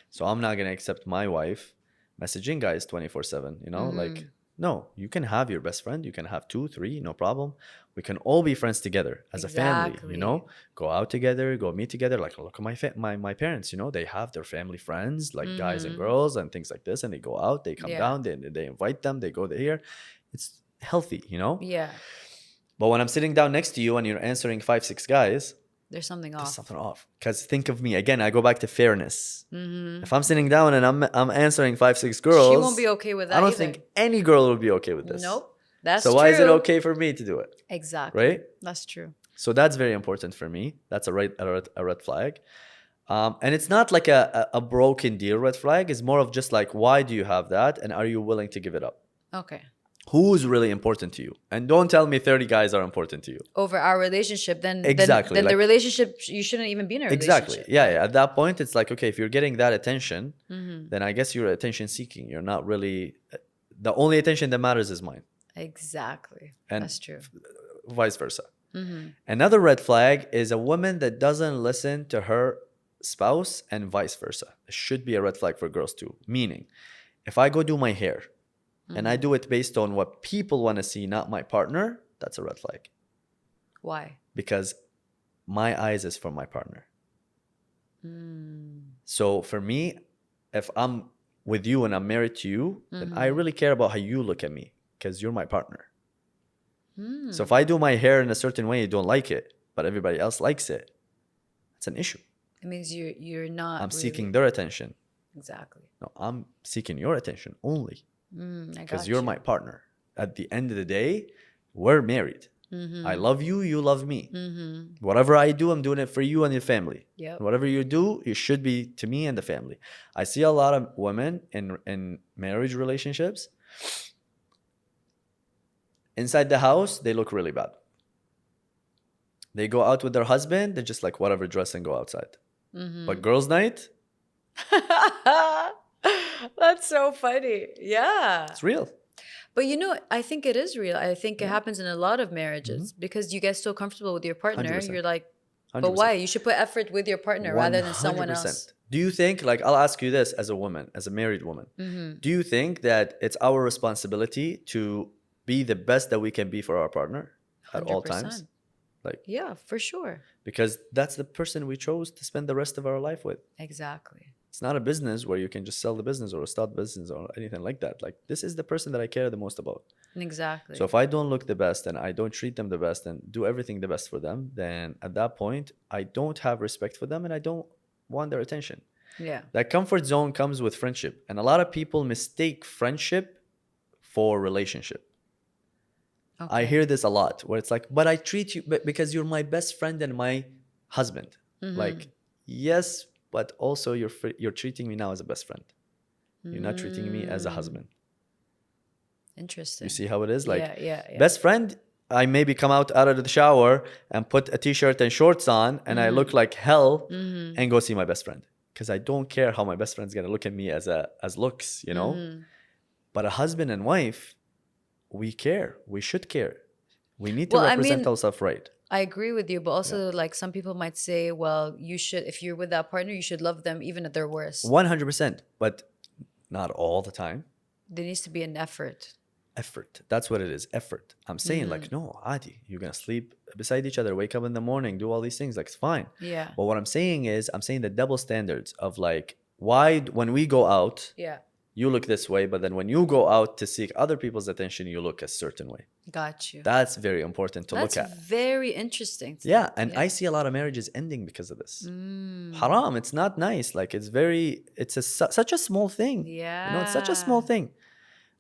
Speaker 2: So I'm not going to accept my wife messaging guys 24/7, like, No, you can have your best friend. You can have two, three, no problem. We can all be friends together as a family, you know,
Speaker 1: Exactly.
Speaker 2: go out together, go meet together. Like, look at my parents, you know, they have their family friends, like guys and girls and things like this. And they go out, they come
Speaker 1: Yeah.
Speaker 2: down, they invite them, they go there. It's healthy, you know?
Speaker 1: Yeah.
Speaker 2: But when I'm sitting down next to you and you're answering five, six guys,
Speaker 1: There's something
Speaker 2: there's
Speaker 1: off.
Speaker 2: something off. Because think of me again. I go back to fairness. If I'm sitting down and I'm answering five, six girls,
Speaker 1: She won't be okay with that
Speaker 2: I don't
Speaker 1: either.
Speaker 2: think any girl will be okay with this.
Speaker 1: Nope. That's
Speaker 2: so
Speaker 1: true.
Speaker 2: why is it okay for me to do it?
Speaker 1: Exactly.
Speaker 2: Right?
Speaker 1: That's true.
Speaker 2: So that's very important for me. That's a red flag. And it's not like a broken deal red flag. It's more of just like, why do you have that? And are you willing to give it up?
Speaker 1: Okay.
Speaker 2: Who's really important to you? And don't tell me 30 guys are important to you.
Speaker 1: Over our relationship, then
Speaker 2: Exactly.
Speaker 1: then
Speaker 2: Like,
Speaker 1: the relationship, you shouldn't even be in a relationship.
Speaker 2: exactly. Yeah. At that point, it's like, okay, if you're getting that attention, then I guess you're attention seeking. You're not really, the only attention that matters is mine.
Speaker 1: Exactly.
Speaker 2: And
Speaker 1: That's true.
Speaker 2: vice versa. Another red flag is a woman that doesn't listen to her spouse and vice versa. It should be a red flag for girls too. Meaning, if I go do my hair and I do it based on what people want to see, not my partner, that's a red flag.
Speaker 1: Why?
Speaker 2: Because my eyes is for my partner. So for me, if I'm with you and I'm married to you, then I really care about how you look at me because you're my partner. So if I do my hair in a certain way, you don't like it, but everybody else likes it, it's an issue.
Speaker 1: It means you're not.
Speaker 2: I'm
Speaker 1: really...
Speaker 2: seeking their attention.
Speaker 1: Exactly.
Speaker 2: No, I'm seeking your attention only
Speaker 1: I
Speaker 2: because
Speaker 1: got
Speaker 2: you're
Speaker 1: you.
Speaker 2: my partner. At the end of the day, we're married. I love you, you love me. Whatever I do, I'm doing it for you and your family.
Speaker 1: Yep.
Speaker 2: Whatever you do, it should be to me and the family. I see a lot of women in marriage relationships. Inside the house, they look really bad. They go out with their husband, they're just like whatever, dress and go outside. But girls' night,
Speaker 1: That's so funny. Yeah.
Speaker 2: it's real.
Speaker 1: But you know, I think it is real. I think it happens in a lot of marriages because you get so comfortable with your partner.
Speaker 2: 100%.
Speaker 1: You're like,
Speaker 2: 100%.
Speaker 1: but why? You should put effort with your partner rather than someone else.
Speaker 2: Do you think, like, I'll ask you this as a woman, as a married woman, do you think that it's our responsibility to be the best that we can be for our partner at all times?
Speaker 1: 100%.
Speaker 2: Like,
Speaker 1: Yeah, for sure.
Speaker 2: because that's the person we chose to spend the rest of our life with.
Speaker 1: Exactly.
Speaker 2: It's not a business where you can just sell the business or start business or anything like that. Like, this is the person that I care the most about.
Speaker 1: Exactly.
Speaker 2: So if I don't look the best and I don't treat them the best and do everything the best for them, then at that point, I don't have respect for them and I don't want their attention.
Speaker 1: Yeah.
Speaker 2: That comfort zone comes with friendship. And a lot of people mistake friendship for relationship.
Speaker 1: Okay.
Speaker 2: I hear this a lot where it's like, but I treat you because you're my best friend and my husband. Like, yes, but also you're treating me now as a best friend. You're not treating me as a husband.
Speaker 1: Interesting.
Speaker 2: You see how it is? Like,
Speaker 1: yeah.
Speaker 2: best friend, I maybe come out of the shower and put a t-shirt and shorts on and I look like hell and go see my best friend. Because I don't care how my best friend's going to look at me as looks, you know? But a husband and wife, we care. We should care. We need to represent ourselves right.
Speaker 1: I agree with you, but also like some people might say, well, you should, if you're with that partner, you should love them even at their worst.
Speaker 2: 100%, but not all the time.
Speaker 1: There needs to be an effort.
Speaker 2: Effort. That's what it is. Effort. I'm saying like, no, Adi, you're going to sleep beside each other, wake up in the morning, do all these things. Like, it's fine.
Speaker 1: Yeah.
Speaker 2: But what I'm saying is, I'm saying the double standards of like, why, when we go out,
Speaker 1: Yeah.
Speaker 2: you look this way, but then when you go out to seek other people's attention, you look a certain way.
Speaker 1: Got you.
Speaker 2: That's very important to look at.
Speaker 1: That's very interesting.
Speaker 2: Yeah, and I see a lot of marriages ending because of this. Haram, it's not nice. Like, it's such a small thing.
Speaker 1: Yeah.
Speaker 2: You know, it's such a small thing.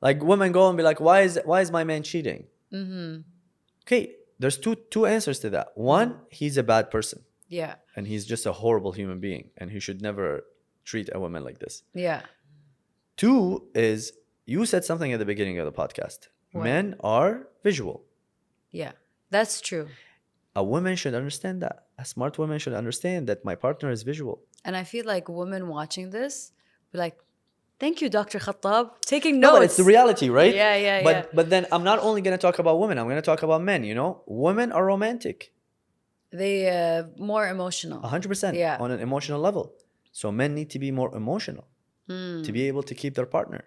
Speaker 2: Like, women go and be like, why is my man cheating? Okay, there's two answers to that. One, he's a bad person.
Speaker 1: Yeah.
Speaker 2: And he's just a horrible human being, and he should never treat a woman like this.
Speaker 1: Yeah.
Speaker 2: Two is, you said something at the beginning of the podcast.
Speaker 1: What?
Speaker 2: Men are visual.
Speaker 1: Yeah. That's true.
Speaker 2: A woman should understand that. A smart woman should understand that my partner is visual.
Speaker 1: And I feel like women watching this be like, thank you, Dr. Khatab. Taking
Speaker 2: No,
Speaker 1: notes.
Speaker 2: but it's the reality, right?
Speaker 1: Yeah.
Speaker 2: But then I'm not only going to talk about women. I'm going to talk about men, you know? Women are romantic.
Speaker 1: They more emotional.
Speaker 2: 100%.
Speaker 1: Yeah.
Speaker 2: On an emotional level. So men need to be more emotional to be able to keep their partner.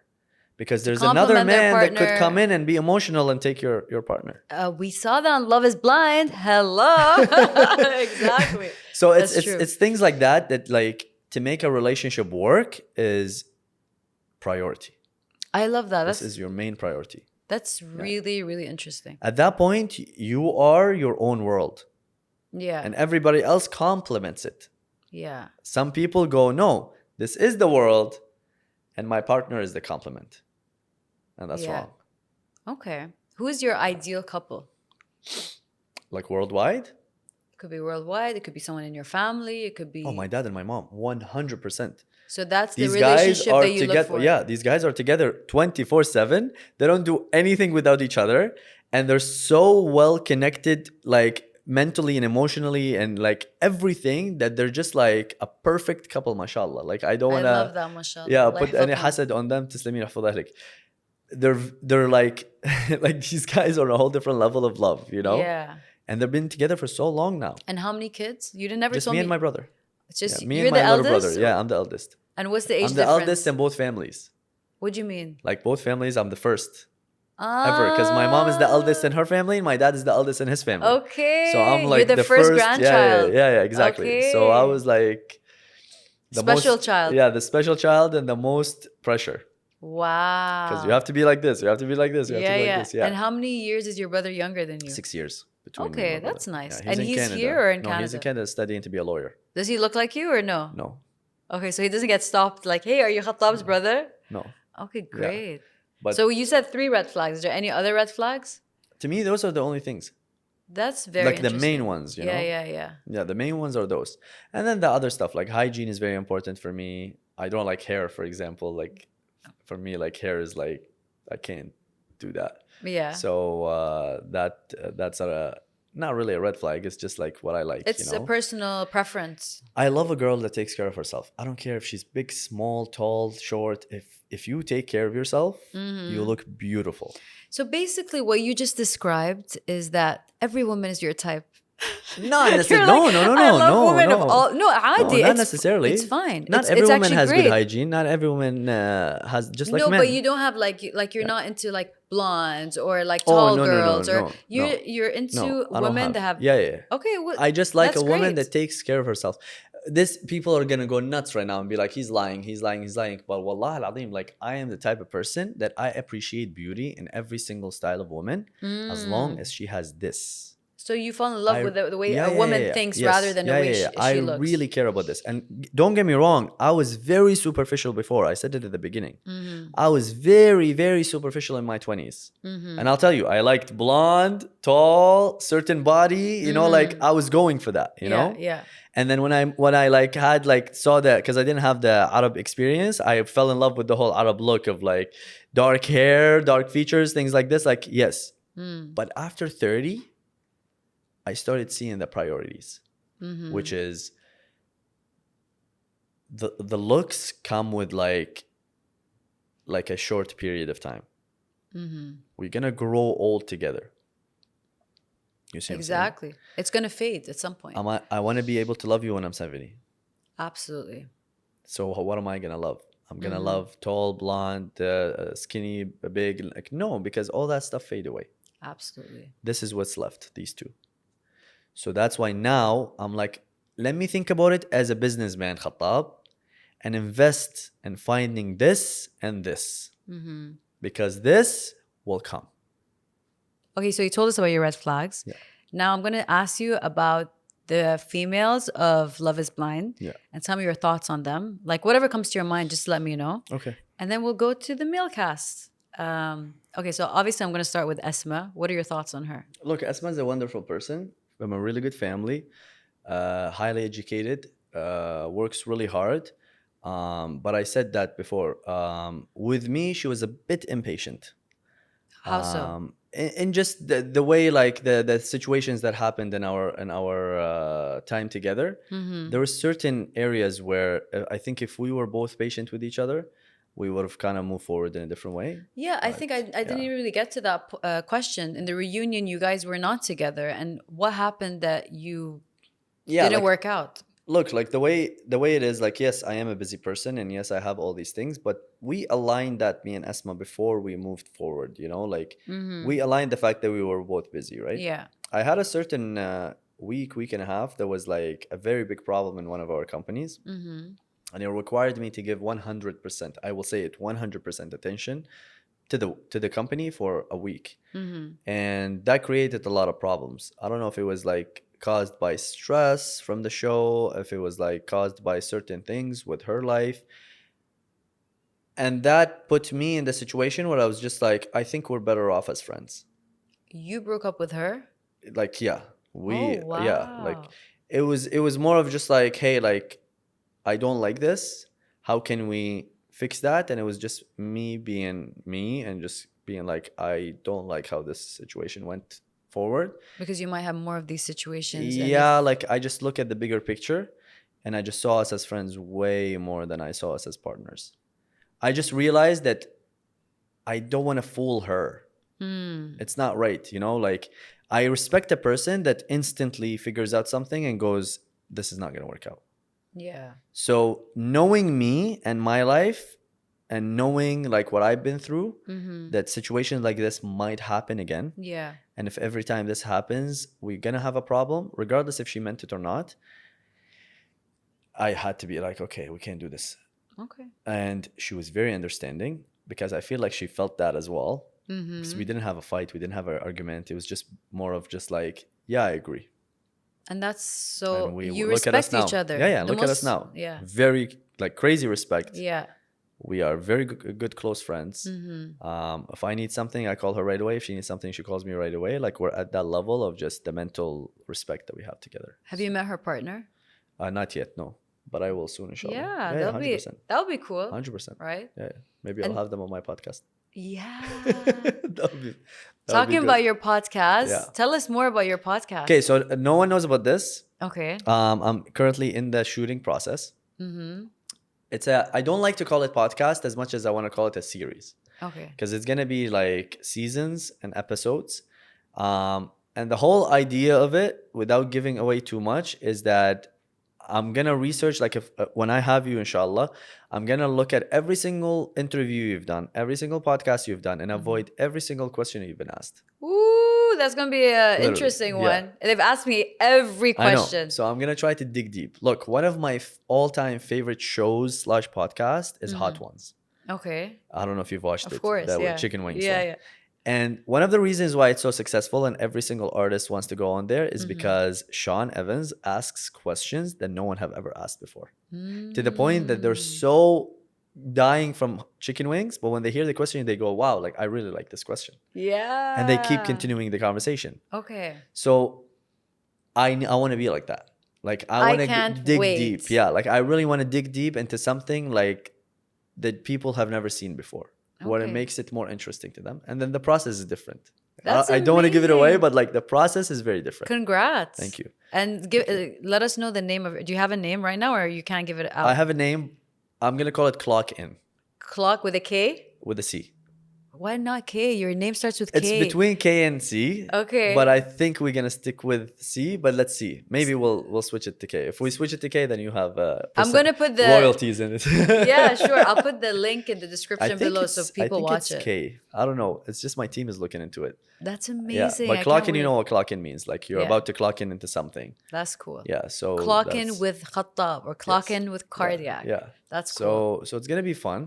Speaker 2: Because
Speaker 1: To
Speaker 2: there's another
Speaker 1: compliment their
Speaker 2: man that could
Speaker 1: partner.
Speaker 2: come in and be emotional and take your partner.
Speaker 1: We saw that on Love is Blind. Hello. Exactly.
Speaker 2: So
Speaker 1: That's true.
Speaker 2: it's things like that like to make a relationship work is priority.
Speaker 1: I love that.
Speaker 2: This is your main priority.
Speaker 1: That's really, really interesting.
Speaker 2: At that point, you are your own world.
Speaker 1: Yeah.
Speaker 2: And everybody else complements it.
Speaker 1: Yeah.
Speaker 2: Some people go, no, this is the world and my partner is the complement. And that's wrong.
Speaker 1: Okay. Who is your ideal couple?
Speaker 2: Like worldwide?
Speaker 1: It could be worldwide. It could be someone in your family. It could be...
Speaker 2: Oh, my dad and my mom. 100%.
Speaker 1: So that's the
Speaker 2: These
Speaker 1: relationship
Speaker 2: guys are
Speaker 1: that you look for.
Speaker 2: Yeah, these guys are together 24/7. They don't do anything without each other. And they're so well connected, like mentally and emotionally and like everything, that they're just like a perfect couple, mashallah. Like I don't want to...
Speaker 1: I love that, mashallah.
Speaker 2: Yeah,
Speaker 1: Allah
Speaker 2: put any
Speaker 1: يحفظهم.
Speaker 2: hasad on them. Taslimin yahfadhalik. They're like like these guys are on a whole different level of love, you know?
Speaker 1: Yeah.
Speaker 2: And they've been together for so long now.
Speaker 1: And how many kids? You didn't never
Speaker 2: Just
Speaker 1: told
Speaker 2: me
Speaker 1: me.
Speaker 2: and my brother.
Speaker 1: It's just
Speaker 2: Yeah, me
Speaker 1: you're
Speaker 2: and my
Speaker 1: the
Speaker 2: little
Speaker 1: eldest?
Speaker 2: brother. Yeah, I'm the eldest.
Speaker 1: And what's the age
Speaker 2: I'm the
Speaker 1: difference?
Speaker 2: eldest in both families.
Speaker 1: What do you mean?
Speaker 2: Like both families, I'm the first ever. Because my mom is the eldest in her family and my dad is the eldest in his family.
Speaker 1: Okay.
Speaker 2: So I'm like
Speaker 1: you're the first grandchild.
Speaker 2: Yeah, exactly. So I
Speaker 1: Okay.
Speaker 2: was like the
Speaker 1: Special
Speaker 2: most,
Speaker 1: child.
Speaker 2: Yeah, the special child and the most pressure.
Speaker 1: Wow.
Speaker 2: Because you have to be like this. You have to be like this. You have to be like this. Yeah.
Speaker 1: And how many years is your brother younger than you?
Speaker 2: 6 years between me
Speaker 1: Okay,
Speaker 2: and my
Speaker 1: that's
Speaker 2: brother.
Speaker 1: nice.
Speaker 2: Yeah,
Speaker 1: And
Speaker 2: in
Speaker 1: he's
Speaker 2: Canada.
Speaker 1: here or in
Speaker 2: No,
Speaker 1: Canada?
Speaker 2: he's in Canada studying to be a lawyer.
Speaker 1: Does he look like you or no?
Speaker 2: No,
Speaker 1: Okay, so he doesn't get stopped like, hey, are you Khatab's brother?
Speaker 2: no.
Speaker 1: Okay, great.
Speaker 2: But
Speaker 1: So you said 3 red flags. Is there any other red flags?
Speaker 2: to me, those are the only things.
Speaker 1: That's very
Speaker 2: Like the main
Speaker 1: interesting.
Speaker 2: ones, you know?
Speaker 1: Yeah.
Speaker 2: Yeah, the main ones are those. And then the other stuff, like hygiene is very important for me. I don't like hair, for example. Like for me, like hair is like, I can't do that.
Speaker 1: Yeah.
Speaker 2: So that's not really a red flag. It's just like what I like.
Speaker 1: It's
Speaker 2: you know?
Speaker 1: a personal preference.
Speaker 2: I love a girl that takes care of herself. I don't care if she's big, small, tall, short. If you take care of yourself, you look beautiful.
Speaker 1: So basically, what you just described is that every woman is your type.
Speaker 2: Not
Speaker 1: You're
Speaker 2: necessarily.
Speaker 1: like,
Speaker 2: No,
Speaker 1: I love women
Speaker 2: no.
Speaker 1: of all. No,
Speaker 2: No,
Speaker 1: عادي.
Speaker 2: not
Speaker 1: It's,
Speaker 2: necessarily.
Speaker 1: It's fine.
Speaker 2: Not
Speaker 1: it's,
Speaker 2: every
Speaker 1: it's
Speaker 2: woman
Speaker 1: actually
Speaker 2: has
Speaker 1: great.
Speaker 2: good hygiene. Not every woman has just like
Speaker 1: No,
Speaker 2: men.
Speaker 1: but you don't have like you're not into like blondes or like tall girls or you're into women that have.
Speaker 2: Yeah.
Speaker 1: Okay, well,
Speaker 2: I just like
Speaker 1: that's
Speaker 2: a woman
Speaker 1: great.
Speaker 2: that takes care of herself. This people are gonna go nuts right now and be like, he's lying. But wallah al-azim, like I am the type of person that I appreciate beauty in every single style of woman, as long as she has this.
Speaker 1: So you fall in love with the way a woman thinks rather than the way she looks.
Speaker 2: I really care about this. And don't get me wrong, I was very superficial before. I said it at the beginning. I was very, very superficial in my 20s. And I'll tell you, I liked blonde, tall, certain body, you know, like I was going for that, you know?
Speaker 1: Yeah.
Speaker 2: And then when I like had like saw that, because I didn't have the Arab experience, I fell in love with the whole Arab look of like dark hair, dark features, things like this. Like, yes. But after 30, I started seeing the priorities, which is the looks come with like a short period of time. We're gonna grow old together. You see
Speaker 1: Exactly. It's gonna fade at some point.
Speaker 2: I want to be able to love you when I'm 70.
Speaker 1: Absolutely.
Speaker 2: So what am I gonna love? I'm gonna love tall, blonde, skinny, big. Like no, because all that stuff fade away.
Speaker 1: Absolutely.
Speaker 2: This is what's left. These two. So that's why now I'm like, let me think about it as a businessman, Khatab, and invest in finding this and this. Because this will come.
Speaker 1: Okay, so you told us about your red flags.
Speaker 2: Yeah.
Speaker 1: Now I'm going to ask you about the females of Love is Blind.
Speaker 2: Yeah.
Speaker 1: And tell me your thoughts on them. Like whatever comes to your mind, just let me know.
Speaker 2: Okay.
Speaker 1: And then we'll go to the male cast. Okay, so obviously I'm going to start with Esma. What are your thoughts on her?
Speaker 2: Look, Esma is a wonderful person from a really good family, highly educated, works really hard. But I said that before. With me, she was a bit impatient.
Speaker 1: How so?
Speaker 2: And just the way like the situations that happened in our time together, there were certain areas where I think if we were both patient with each other, we would have kind of moved forward in a different way.
Speaker 1: Yeah, I think I didn't really get to that question. In the reunion, you guys were not together. And what happened that you didn't work out?
Speaker 2: Look, like the way it is, like, yes, I am a busy person, and yes, I have all these things, but we aligned that, me and Esma, before we moved forward, like we aligned the fact that we were both busy, right?
Speaker 1: Yeah.
Speaker 2: I had a certain week and a half, that was like a very big problem in one of our companies, and it required me to give 100%, I will say it, 100% attention to the company for a week. And that created a lot of problems. I don't know if it was like caused by stress from the show, if it was like caused by certain things with her life. And that put me in the situation where I was just like, I think we're better off as friends.
Speaker 1: You broke up with her?
Speaker 2: Like, yeah,
Speaker 1: Oh,
Speaker 2: like
Speaker 1: wow.
Speaker 2: it was more of just like, hey, like, I don't like this. How can we fix that? And it was just me being me, and just being like, I don't like how this situation went forward.
Speaker 1: Because you might have more of these situations. And
Speaker 2: Yeah,
Speaker 1: if,
Speaker 2: like, I just look at the bigger picture, and I just saw us as friends way more than I saw us as partners. I just realized that I don't want to fool her. It's not right, like, I respect a person that instantly figures out something and goes, this is not going to work out.
Speaker 1: yeah.
Speaker 2: So knowing me and my life, and knowing like what I've been through, that situations like this might happen again.
Speaker 1: Yeah.
Speaker 2: And if every time this happens, we're going to have a problem, regardless if she meant it or not, I had to be like, okay, we can't do this.
Speaker 1: Okay.
Speaker 2: And she was very understanding, because I feel like she felt that as well. Because we didn't have a fight, we didn't have an argument. It was just more of just like, yeah, I agree.
Speaker 1: And that's so,
Speaker 2: And we
Speaker 1: you
Speaker 2: look at us
Speaker 1: respect each
Speaker 2: now.
Speaker 1: other.
Speaker 2: Yeah,
Speaker 1: The
Speaker 2: look at us
Speaker 1: most-
Speaker 2: now.
Speaker 1: Yeah.
Speaker 2: Very, like, crazy respect.
Speaker 1: Yeah.
Speaker 2: We are very good close friends. If I need something, I call her right away. If she needs something, she calls me right away. Like, we're at that level of just the mental respect that we have together.
Speaker 1: Have you met her partner?
Speaker 2: Not yet, no. But I will soon, inshallah.
Speaker 1: Yeah,
Speaker 2: yeah,
Speaker 1: that'll be
Speaker 2: 100%.
Speaker 1: that'll be cool.
Speaker 2: 100%.
Speaker 1: Right?
Speaker 2: Yeah, maybe I'll
Speaker 1: And-
Speaker 2: have them on my podcast.
Speaker 1: Yeah.
Speaker 2: that'll be
Speaker 1: Talking
Speaker 2: good.
Speaker 1: about your podcast,
Speaker 2: Yeah.
Speaker 1: tell us more about your podcast.
Speaker 2: Okay, so no one knows about this.
Speaker 1: Okay.
Speaker 2: I'm currently in the shooting process. I don't like to call it podcast as much as I want to call it a series,
Speaker 1: Okay.
Speaker 2: because it's gonna be like seasons and episodes. And the whole idea of it, without giving away too much, is that I'm gonna research, like, if when I have you, inshallah, I'm gonna look at every single interview you've done, every single podcast you've done, and avoid every single question you've been asked.
Speaker 1: Ooh, that's gonna be an
Speaker 2: Literally,
Speaker 1: interesting
Speaker 2: yeah.
Speaker 1: one. They've asked me every
Speaker 2: I know.
Speaker 1: question.
Speaker 2: So I'm gonna try to dig deep. Look, one of my all-time favorite shows / podcast is Hot Ones.
Speaker 1: Okay.
Speaker 2: I don't know if you've watched it.
Speaker 1: Of course.
Speaker 2: That
Speaker 1: Yeah.
Speaker 2: with chicken wings.
Speaker 1: Yeah,
Speaker 2: one.
Speaker 1: yeah.
Speaker 2: And one of the reasons why it's so successful and every single artist wants to go on there is because Sean Evans asks questions that no one have ever asked before. To the point that they're so dying from chicken wings, but when they hear the question, they go, wow, like, I really like this question.
Speaker 1: Yeah.
Speaker 2: And they keep continuing the conversation.
Speaker 1: Okay.
Speaker 2: So I want to be like that. Like, I want
Speaker 1: can't
Speaker 2: to dig
Speaker 1: wait.
Speaker 2: deep. Yeah, like, I really want to dig deep into something like that people have never seen before. What it
Speaker 1: Okay.
Speaker 2: makes it more interesting to them. And then the process is different.
Speaker 1: That's
Speaker 2: I don't want to give it away,
Speaker 1: amazing.
Speaker 2: but like, the process is very different.
Speaker 1: Congrats.
Speaker 2: Thank you.
Speaker 1: And give let us know the name of it. Do you have a name right now, or you can't give it out?
Speaker 2: I have a name. I'm going to call it Clock In
Speaker 1: Clock with a K?
Speaker 2: with a C.
Speaker 1: Why not K? Your name starts with K.
Speaker 2: It's between K and C.
Speaker 1: Okay.
Speaker 2: But I think we're gonna stick with C. But let's see. Maybe we'll switch it to K. If we switch it to K, then you have
Speaker 1: I'm gonna put the
Speaker 2: royalties in it.
Speaker 1: Yeah, sure. I'll put the link in the
Speaker 2: I
Speaker 1: description
Speaker 2: think
Speaker 1: below so
Speaker 2: I
Speaker 1: people
Speaker 2: think
Speaker 1: watch
Speaker 2: it's
Speaker 1: it.
Speaker 2: K. I don't know. It's just my team is looking into it.
Speaker 1: That's
Speaker 2: Yeah,
Speaker 1: amazing.
Speaker 2: but
Speaker 1: I
Speaker 2: clock
Speaker 1: can't
Speaker 2: in, you
Speaker 1: wait.
Speaker 2: know what clock in means? Like, you're
Speaker 1: Yeah.
Speaker 2: about to clock in into something.
Speaker 1: That's cool.
Speaker 2: Yeah. So
Speaker 1: Clock in
Speaker 2: that's-
Speaker 1: with Khatab or clock
Speaker 2: Yes.
Speaker 1: in with cardiac.
Speaker 2: Yeah.
Speaker 1: That's cool.
Speaker 2: So it's gonna be fun.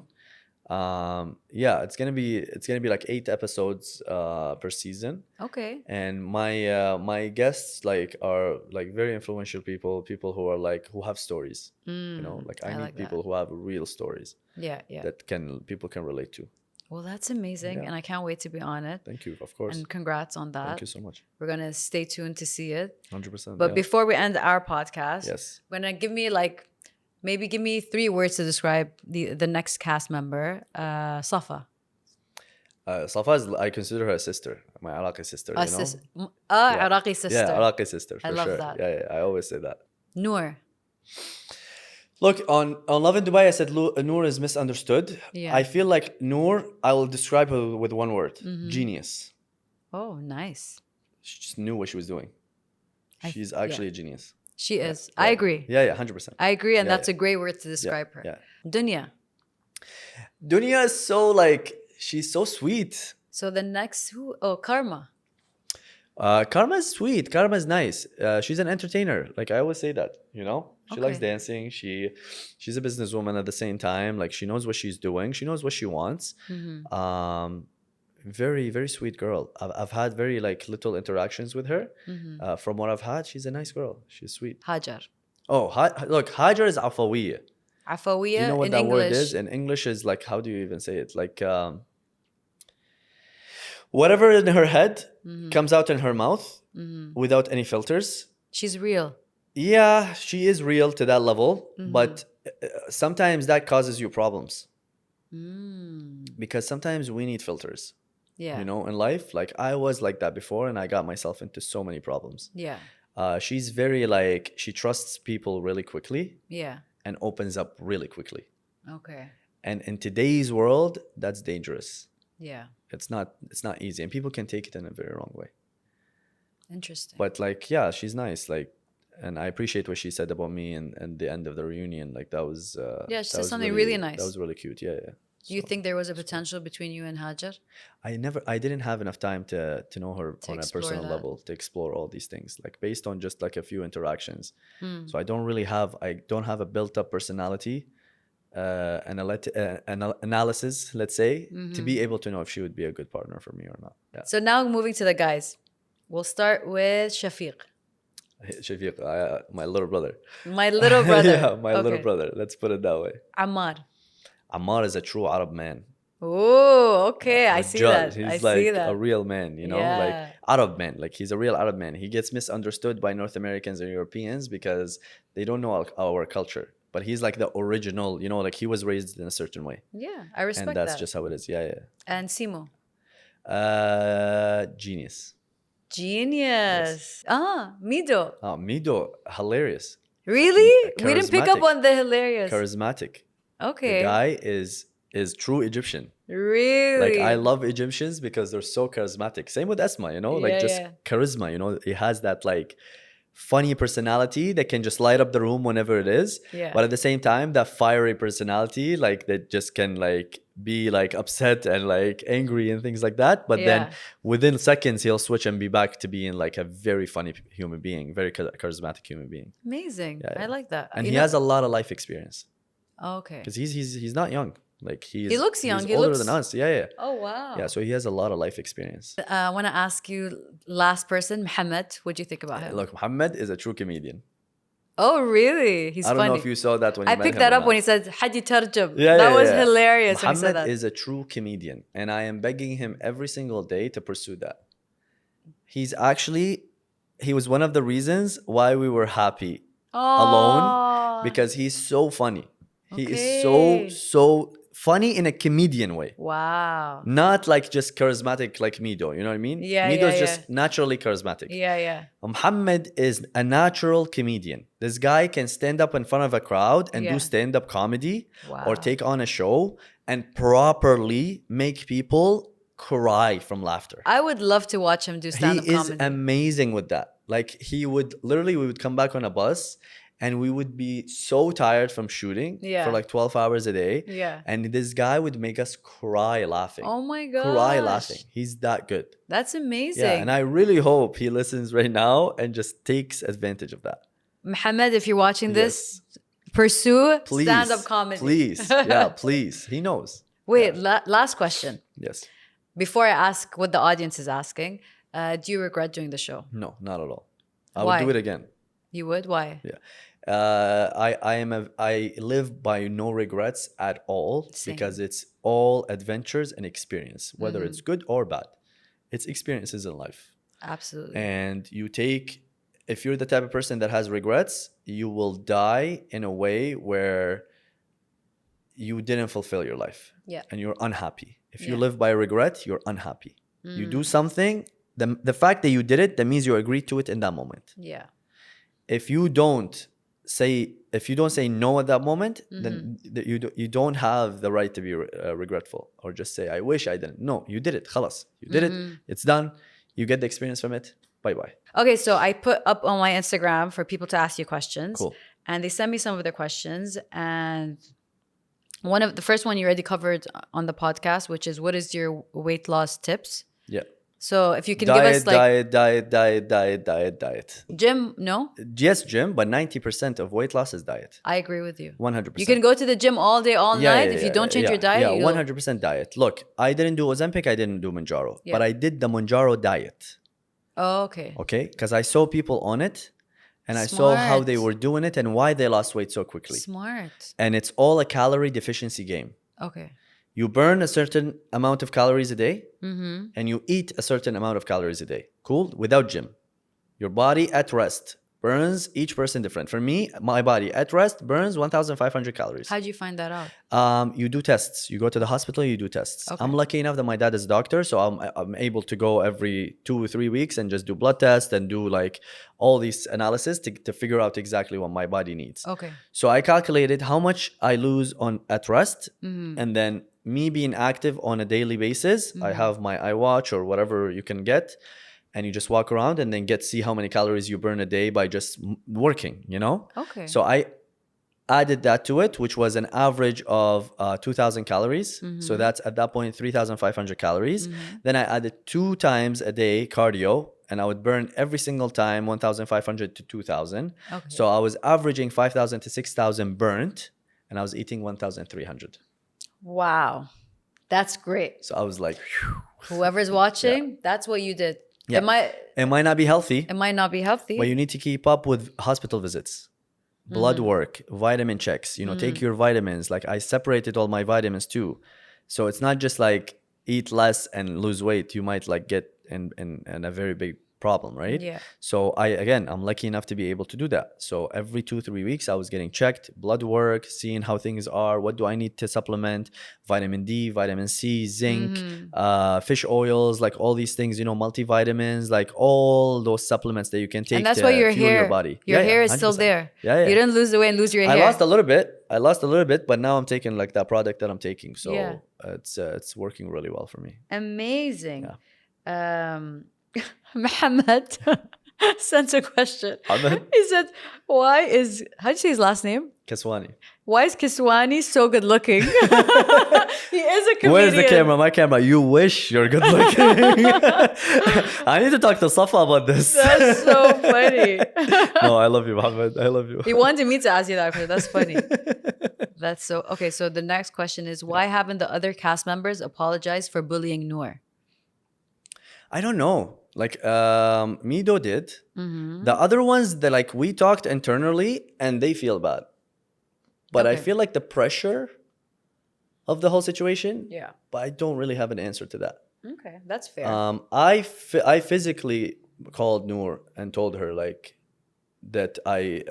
Speaker 2: Yeah, it's gonna be like 8 episodes per season.
Speaker 1: Okay.
Speaker 2: And my guests like are like very influential people who are like, who have stories, like I
Speaker 1: I
Speaker 2: need
Speaker 1: like that.
Speaker 2: people who have real stories
Speaker 1: Yeah, yeah.
Speaker 2: that people can relate to.
Speaker 1: Well, that's amazing.
Speaker 2: Yeah.
Speaker 1: And I can't wait to be on it.
Speaker 2: Thank you, of course.
Speaker 1: And congrats on that.
Speaker 2: Thank you so much.
Speaker 1: We're gonna stay tuned to see it.
Speaker 2: 100%.
Speaker 1: But
Speaker 2: yeah.
Speaker 1: before we end our podcast,
Speaker 2: Yes.
Speaker 1: gonna give me 3 words to describe the next cast member. Safa.
Speaker 2: Safa is, I consider her a sister, my Iraqi sister.
Speaker 1: A
Speaker 2: you know?
Speaker 1: sis-
Speaker 2: Yeah.
Speaker 1: Iraqi sister.
Speaker 2: Yeah, Iraqi sister. For
Speaker 1: I love
Speaker 2: sure.
Speaker 1: that.
Speaker 2: Yeah, I always say that.
Speaker 1: Noor.
Speaker 2: Look, on Love in Dubai, I said Noor is misunderstood.
Speaker 1: Yeah.
Speaker 2: I feel like Noor, I will describe her with one word: genius.
Speaker 1: Oh, nice.
Speaker 2: She just knew what she was doing.
Speaker 1: I-
Speaker 2: She's
Speaker 1: yeah.
Speaker 2: actually a genius.
Speaker 1: She
Speaker 2: Yeah,
Speaker 1: is. I
Speaker 2: yeah,
Speaker 1: agree.
Speaker 2: yeah, yeah, 100%.
Speaker 1: I agree, and
Speaker 2: Yeah,
Speaker 1: that's a great word to
Speaker 2: yeah,
Speaker 1: describe her.
Speaker 2: yeah.
Speaker 1: Dunya.
Speaker 2: Dunya is so like she's so sweet.
Speaker 1: So the next who? Oh, Karma.
Speaker 2: Karma is sweet. Karma is nice. She's an entertainer. Like I always say that, you know, she likes
Speaker 1: Okay.
Speaker 2: dancing. She's a businesswoman at the same time. Like she knows what she's doing. She knows what she wants.
Speaker 1: Mm-hmm.
Speaker 2: Very very sweet girl. I've had very like little interactions with her.
Speaker 1: Mm-hmm.
Speaker 2: From what I've had, she's a nice girl. She's sweet.
Speaker 1: Hajar.
Speaker 2: Oh, look, Hajar is Afawiyya. Do you know
Speaker 1: Afawiya
Speaker 2: what
Speaker 1: in
Speaker 2: that word
Speaker 1: English.
Speaker 2: is? In English is like, how do you even say it? Like whatever in her head comes out in her mouth without any filters.
Speaker 1: She's real.
Speaker 2: Yeah, she is real to that level, but sometimes that causes you problems because sometimes we need filters.
Speaker 1: Yeah.
Speaker 2: You know, in life, like I was like that before, and I got myself into so many problems.
Speaker 1: Yeah.
Speaker 2: She's very like she trusts people really quickly
Speaker 1: Yeah.
Speaker 2: and opens up really quickly.
Speaker 1: Okay.
Speaker 2: And in today's world, that's dangerous.
Speaker 1: Yeah.
Speaker 2: It's not easy, and people can take it in a very wrong way.
Speaker 1: Interesting.
Speaker 2: But like, yeah, she's nice. Like, and I appreciate what she said about me and the end of the reunion. Like that was
Speaker 1: Yeah, she
Speaker 2: that
Speaker 1: said
Speaker 2: was
Speaker 1: something really
Speaker 2: That
Speaker 1: nice.
Speaker 2: was really cute. Yeah, yeah.
Speaker 1: Do you
Speaker 2: So,
Speaker 1: think there was a potential between you and Hajar?
Speaker 2: I didn't have enough time to know her
Speaker 1: To
Speaker 2: on a
Speaker 1: explore
Speaker 2: personal
Speaker 1: that.
Speaker 2: level to explore all these things. Like based on just like a few interactions.
Speaker 1: Hmm.
Speaker 2: So I don't have a built up personality analysis, let's say, to be able to know if she would be a good partner for me or not. Yeah.
Speaker 1: So now moving to the guys. We'll start with Shafiq.
Speaker 2: Shafiq, my little brother.
Speaker 1: My little brother.
Speaker 2: Yeah, my little
Speaker 1: Okay.
Speaker 2: brother. Let's put it that way.
Speaker 1: Ammar.
Speaker 2: Ammar is a true Arab man.
Speaker 1: Oh, okay. I see
Speaker 2: Rajal.
Speaker 1: that. I
Speaker 2: He's
Speaker 1: see
Speaker 2: like a
Speaker 1: that.
Speaker 2: real man, you know, like
Speaker 1: Yeah.
Speaker 2: Arab man. Like he's a real Arab man. He gets misunderstood by North Americans and Europeans because they don't know our culture. But he's like the original, you know, like he was raised in a certain way.
Speaker 1: Yeah, I respect
Speaker 2: And that's
Speaker 1: that.
Speaker 2: just how it is. Yeah,
Speaker 1: And Simo.
Speaker 2: yeah. Genius.
Speaker 1: Genius. Ah, Mido.
Speaker 2: Mido, hilarious.
Speaker 1: Really? We didn't pick up
Speaker 2: Charismatic.
Speaker 1: on the hilarious.
Speaker 2: Charismatic. The
Speaker 1: Okay.
Speaker 2: guy is true Egyptian.
Speaker 1: Really?
Speaker 2: Like I love Egyptians because they're so charismatic. Same with Esma, you know, like
Speaker 1: Yeah,
Speaker 2: just
Speaker 1: yeah.
Speaker 2: charisma, you know, he has that like funny personality that can just light up the room whenever it is.
Speaker 1: Yeah.
Speaker 2: But at the same time, that fiery personality, like that just can like be like upset and like angry and things like that. But then
Speaker 1: Yeah.
Speaker 2: within seconds, he'll switch and be back to being like a very funny human being, very charismatic human being.
Speaker 1: Amazing.
Speaker 2: Yeah,
Speaker 1: I
Speaker 2: yeah.
Speaker 1: like that.
Speaker 2: And he has a lot of life experience
Speaker 1: Okay.
Speaker 2: because he's not young. Like
Speaker 1: He looks young.
Speaker 2: He's
Speaker 1: He
Speaker 2: older
Speaker 1: looks.
Speaker 2: than us. Yeah, yeah.
Speaker 1: Oh, wow.
Speaker 2: Yeah, so he has a lot of life experience.
Speaker 1: I want to ask you, last person, Mohammed. What do you think about him?
Speaker 2: Look, Muhammad is a true comedian.
Speaker 1: Oh, really? He's
Speaker 2: I don't
Speaker 1: funny.
Speaker 2: know if you saw that when you
Speaker 1: I
Speaker 2: met
Speaker 1: picked
Speaker 2: him
Speaker 1: that
Speaker 2: or
Speaker 1: up when
Speaker 2: not.
Speaker 1: he said "Hadi tarjum."
Speaker 2: Yeah,
Speaker 1: That
Speaker 2: yeah,
Speaker 1: was
Speaker 2: yeah.
Speaker 1: hilarious when he said
Speaker 2: Muhammad
Speaker 1: that.
Speaker 2: is a true comedian, and I am begging him every single day to pursue that. He was one of the reasons why we were happy alone, because he's so funny. He is
Speaker 1: Okay.
Speaker 2: so funny in a comedian way.
Speaker 1: Wow.
Speaker 2: Not like just charismatic like Mido, you know what I mean?
Speaker 1: Yeah,
Speaker 2: Mido is
Speaker 1: yeah,
Speaker 2: just naturally charismatic.
Speaker 1: Yeah, yeah.
Speaker 2: Muhammad is a natural comedian. This guy can stand up in front of a crowd and
Speaker 1: Yeah.
Speaker 2: do stand-up comedy or
Speaker 1: Wow.
Speaker 2: take on a show and properly make people cry from laughter.
Speaker 1: I would love to watch him do stand-up
Speaker 2: He is
Speaker 1: comedy.
Speaker 2: amazing with that. Like he would literally, we would come back on a bus and we would be so tired from shooting
Speaker 1: Yeah.
Speaker 2: for like 12 hours a day.
Speaker 1: Yeah.
Speaker 2: And this guy would make us cry laughing.
Speaker 1: Oh my gosh.
Speaker 2: Cry laughing. He's that good.
Speaker 1: That's amazing.
Speaker 2: Yeah, and I really hope he listens right now and just takes advantage of that.
Speaker 1: Mohammed, if you're watching this, pursue
Speaker 2: Please.
Speaker 1: stand-up comedy.
Speaker 2: Please. Yeah, please. He knows.
Speaker 1: Wait, last question.
Speaker 2: Yes.
Speaker 1: Before I ask what the audience is asking, do you regret doing the show?
Speaker 2: No, not at all. I
Speaker 1: Why?
Speaker 2: would do it again.
Speaker 1: You would? Why?
Speaker 2: Yeah. I live by no regrets at all.
Speaker 1: Same.
Speaker 2: Because it's all adventures and experience, whether it's good or bad. It's experiences in life.
Speaker 1: Absolutely.
Speaker 2: And if you're the type of person that has regrets, you will die in a way where you didn't fulfill your life.
Speaker 1: Yeah.
Speaker 2: And you're unhappy. If you
Speaker 1: Yeah.
Speaker 2: live by regret, you're unhappy. You do something, the fact that you did it, that means you agreed to it in that moment.
Speaker 1: Yeah.
Speaker 2: If you don't say no at that moment, then you don't have the right to be regretful or just say I wish I didn't. No, you did it. Khalas. You did it. It's done. You get the experience from it. Bye-bye.
Speaker 1: Okay, so I put up on my Instagram for people to ask you questions.
Speaker 2: Cool.
Speaker 1: And they sent me some of their questions. And one of the first one you already covered on the podcast, which is what is your weight loss tips?
Speaker 2: Yeah.
Speaker 1: So if you can give us like
Speaker 2: diet.
Speaker 1: gym, no?
Speaker 2: Yes, gym, but 90% of weight loss is diet.
Speaker 1: I agree with you.
Speaker 2: 100%.
Speaker 1: You can go to the gym all day, all night. If you don't change your diet,
Speaker 2: yeah, 100% diet. Look, I didn't do Ozempic, I didn't do Mounjaro, but I did the Mounjaro diet.
Speaker 1: Oh, okay.
Speaker 2: Okay, because I saw people on it, and I saw how they were doing it and why they lost weight so quickly.
Speaker 1: Smart.
Speaker 2: And it's all a calorie deficiency game.
Speaker 1: Okay.
Speaker 2: You burn a certain amount of calories a day, and you eat a certain amount of calories a day. Cool? Without gym. Your body at rest burns, each person different. For me, my body at rest burns 1,500 calories.
Speaker 1: How'd you find that out?
Speaker 2: You do tests. You go to the hospital, you do tests.
Speaker 1: Okay.
Speaker 2: I'm lucky enough that my dad is a doctor, so I'm able to go every 2 or 3 weeks and just do blood tests and do like all these analysis to figure out exactly what my body needs.
Speaker 1: Okay.
Speaker 2: So I calculated how much I lose on at rest, and then me being active on a daily basis. I have my iWatch or whatever you can get, and you just walk around and then see how many calories you burn a day by just working, you know?
Speaker 1: Okay.
Speaker 2: So I added that to it, which was an average of 2,000 calories. So that's at that point 3,500 calories. Then I added 2 times a day cardio, and I would burn every single time 1,500 to 2,000.
Speaker 1: Okay.
Speaker 2: So I was averaging 5,000 to 6,000 burnt, and I was eating 1,300.
Speaker 1: Wow. That's great.
Speaker 2: So I was like, whew.
Speaker 1: Whoever's watching, that's what you did.
Speaker 2: Yeah. It might not be healthy.
Speaker 1: It might not be healthy.
Speaker 2: But you need to keep up with hospital visits, blood work, vitamin checks, take your vitamins. Like I separated all my vitamins too. So it's not just like eat less and lose weight. You might like get in a very big problem, right?
Speaker 1: Yeah.
Speaker 2: So I'm lucky enough to be able to do that. So every 2-3 weeks I was getting checked, blood work, seeing how things are, what do I need to supplement, vitamin D, vitamin C, zinc, fish oils, like all these things, multivitamins, like all those supplements that you can take.
Speaker 1: And that's
Speaker 2: to
Speaker 1: why your
Speaker 2: fuel
Speaker 1: hair,
Speaker 2: your body.
Speaker 1: your hair is
Speaker 2: 100%.
Speaker 1: still there.
Speaker 2: Yeah.
Speaker 1: You didn't lose the weight and lose your hair.
Speaker 2: I lost a little bit, but now I'm taking like that product that I'm taking. So it's working really well for me.
Speaker 1: Amazing. Yeah. Mohammed sent a question. He said, how do you say his last name?
Speaker 2: Kaswani.
Speaker 1: Why is Kiswani so good looking? He is a comedian.
Speaker 2: Where's the camera? My camera. You wish you're good looking. I need to talk to Safa about this.
Speaker 1: That's so funny.
Speaker 2: No, I love you, Mohammed. I love you.
Speaker 1: He wanted me to ask you that question. That's funny. That's so... Okay, so the next question is, why haven't the other cast members apologized for bullying Noor?
Speaker 2: I don't know. Like Mido did. The other ones, we talked internally and they feel bad. But I feel like the pressure of the whole situation.
Speaker 1: Yeah.
Speaker 2: But I don't really have an answer to that.
Speaker 1: Okay, that's fair.
Speaker 2: I physically called Noor and told her that I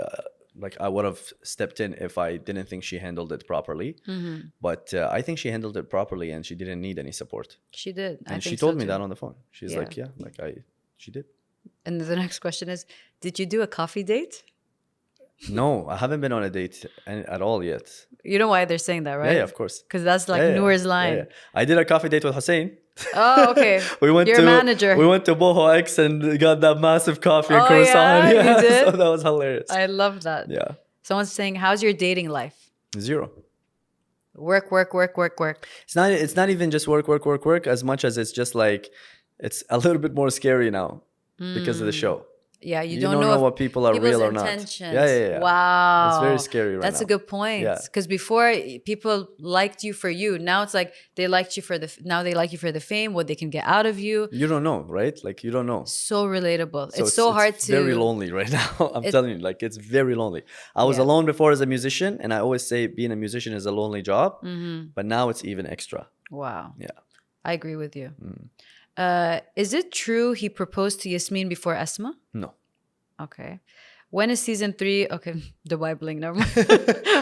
Speaker 2: would have stepped in if I didn't think she handled it properly. But I think she handled it properly and she didn't need any support.
Speaker 1: She did.
Speaker 2: And she told me that on the phone. She's she did.
Speaker 1: And the next question is, did you do a coffee date?
Speaker 2: No, I haven't been on a date at all yet.
Speaker 1: You know why they're saying that, right?
Speaker 2: Yeah, of course.
Speaker 1: Because that's Noor's line.
Speaker 2: Yeah. I did a coffee date with Hussein.
Speaker 1: Oh, okay. Your manager.
Speaker 2: We went to Boho X and got that massive coffee and croissant.
Speaker 1: Yeah, you did?
Speaker 2: So that was hilarious.
Speaker 1: I love that.
Speaker 2: Yeah.
Speaker 1: Someone's saying, how's your dating life?
Speaker 2: 0.
Speaker 1: Work.
Speaker 2: It's not even just work as much as it's just it's a little bit more scary now because of the show.
Speaker 1: Yeah, you
Speaker 2: don't
Speaker 1: know
Speaker 2: what people are real or not. Yeah.
Speaker 1: Wow.
Speaker 2: It's very scary right now.
Speaker 1: That's a good point.
Speaker 2: Yeah.
Speaker 1: Because before people liked you for you. Now it's like they liked you for now they like you for the fame, what they can get out of you.
Speaker 2: You don't know, right? You don't know.
Speaker 1: So relatable.
Speaker 2: So
Speaker 1: it's so hard to...
Speaker 2: very lonely right now. I'm telling you, it's very lonely. I was alone before as a musician, and I always say being a musician is a lonely job. But now it's even extra.
Speaker 1: Wow.
Speaker 2: Yeah.
Speaker 1: I agree with you. Is it true he proposed to Yasmin before Esma?
Speaker 2: No.
Speaker 1: Okay. When is season 3? Okay, Dubai Bling. Never mind.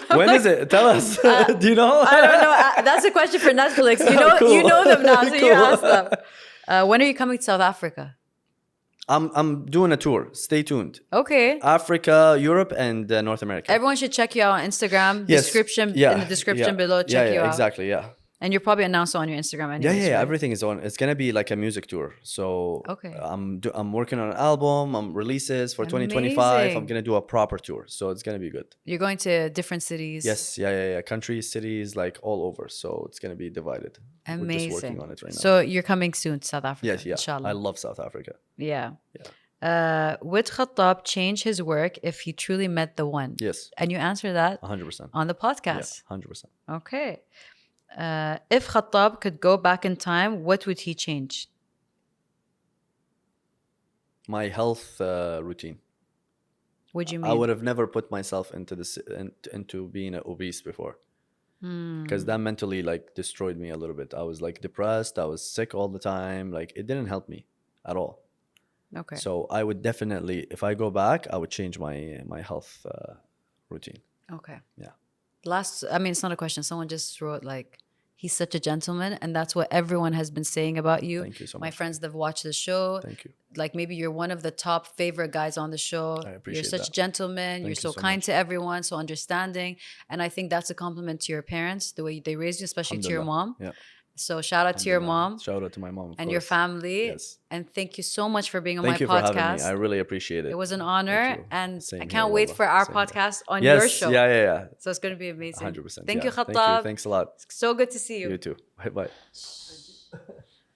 Speaker 2: When is it? Tell us. Do you know?
Speaker 1: I don't know. That's a question for Netflix.
Speaker 2: Cool.
Speaker 1: You know them now, so
Speaker 2: Cool.
Speaker 1: you ask them. When are you coming to South Africa?
Speaker 2: I'm doing a tour. Stay tuned.
Speaker 1: Okay.
Speaker 2: Africa, Europe, and North America.
Speaker 1: Everyone should check you out on Instagram.
Speaker 2: Yes.
Speaker 1: In the description below. Check you out.
Speaker 2: Exactly. Yeah.
Speaker 1: And you'll probably announce it on your Instagram
Speaker 2: Yeah,
Speaker 1: anyways,
Speaker 2: yeah, yeah,
Speaker 1: right?
Speaker 2: everything is on. It's gonna be like a music tour. So
Speaker 1: Okay.
Speaker 2: I'm working on an album. I'm releases for 2025. I'm
Speaker 1: Amazing.
Speaker 2: gonna do a proper tour. So it's gonna be good.
Speaker 1: You're going to different cities.
Speaker 2: Yes, yeah, yeah, yeah. Countries, cities, like all over. So it's gonna be divided. We're just working
Speaker 1: Amazing.
Speaker 2: on it right now.
Speaker 1: So you're coming soon to South Africa,
Speaker 2: Yes, yeah.
Speaker 1: inshallah.
Speaker 2: I love South Africa.
Speaker 1: Yeah.
Speaker 2: Yeah.
Speaker 1: Would Khatab change his work if he truly met the one?
Speaker 2: Yes,
Speaker 1: And you answer that
Speaker 2: 100%.
Speaker 1: on the
Speaker 2: Yeah,
Speaker 1: podcast.
Speaker 2: 100%.
Speaker 1: Okay. If Khatab could go back in time, what would he change?
Speaker 2: My health routine.
Speaker 1: What do you
Speaker 2: I
Speaker 1: mean?
Speaker 2: would have never put myself into this into being obese before, because that mentally like destroyed me a little bit. I was like depressed. I was sick all the time. Like it didn't help me at all.
Speaker 1: Okay.
Speaker 2: So I would definitely, if I go back, I would change my health routine.
Speaker 1: Okay.
Speaker 2: Yeah.
Speaker 1: I mean, it's not a question. Someone just wrote like, he's such a gentleman, and that's what everyone has been saying about you.
Speaker 2: Thank you so
Speaker 1: My
Speaker 2: much.
Speaker 1: friends that have watched the show,
Speaker 2: Thank you.
Speaker 1: like maybe you're one of the top favorite guys on the show.
Speaker 2: I appreciate
Speaker 1: You're such
Speaker 2: that.
Speaker 1: a gentleman.
Speaker 2: Thank
Speaker 1: You're
Speaker 2: you
Speaker 1: so
Speaker 2: so
Speaker 1: kind
Speaker 2: much.
Speaker 1: to everyone, so understanding. And I think that's a compliment to your parents, the way they raised you, especially to your mom.
Speaker 2: Yeah.
Speaker 1: So shout out to your mom
Speaker 2: Shout out to my mom, of
Speaker 1: and your
Speaker 2: course.
Speaker 1: family.
Speaker 2: Yes.
Speaker 1: And thank you so much for being on
Speaker 2: Thank
Speaker 1: my
Speaker 2: you for
Speaker 1: podcast.
Speaker 2: having me. I really appreciate it.
Speaker 1: It was an honor,
Speaker 2: Thank you.
Speaker 1: and
Speaker 2: Same
Speaker 1: I
Speaker 2: here,
Speaker 1: can't wait
Speaker 2: wallah.
Speaker 1: for our
Speaker 2: Same here.
Speaker 1: podcast on
Speaker 2: Yes.
Speaker 1: your show.
Speaker 2: Yeah, yeah, yeah.
Speaker 1: So it's going to be amazing.
Speaker 2: 100%.
Speaker 1: Thank
Speaker 2: yeah.
Speaker 1: you,
Speaker 2: Thank
Speaker 1: Khatab.
Speaker 2: you. Thanks a lot.
Speaker 1: So good to see you.
Speaker 2: You too. Bye bye.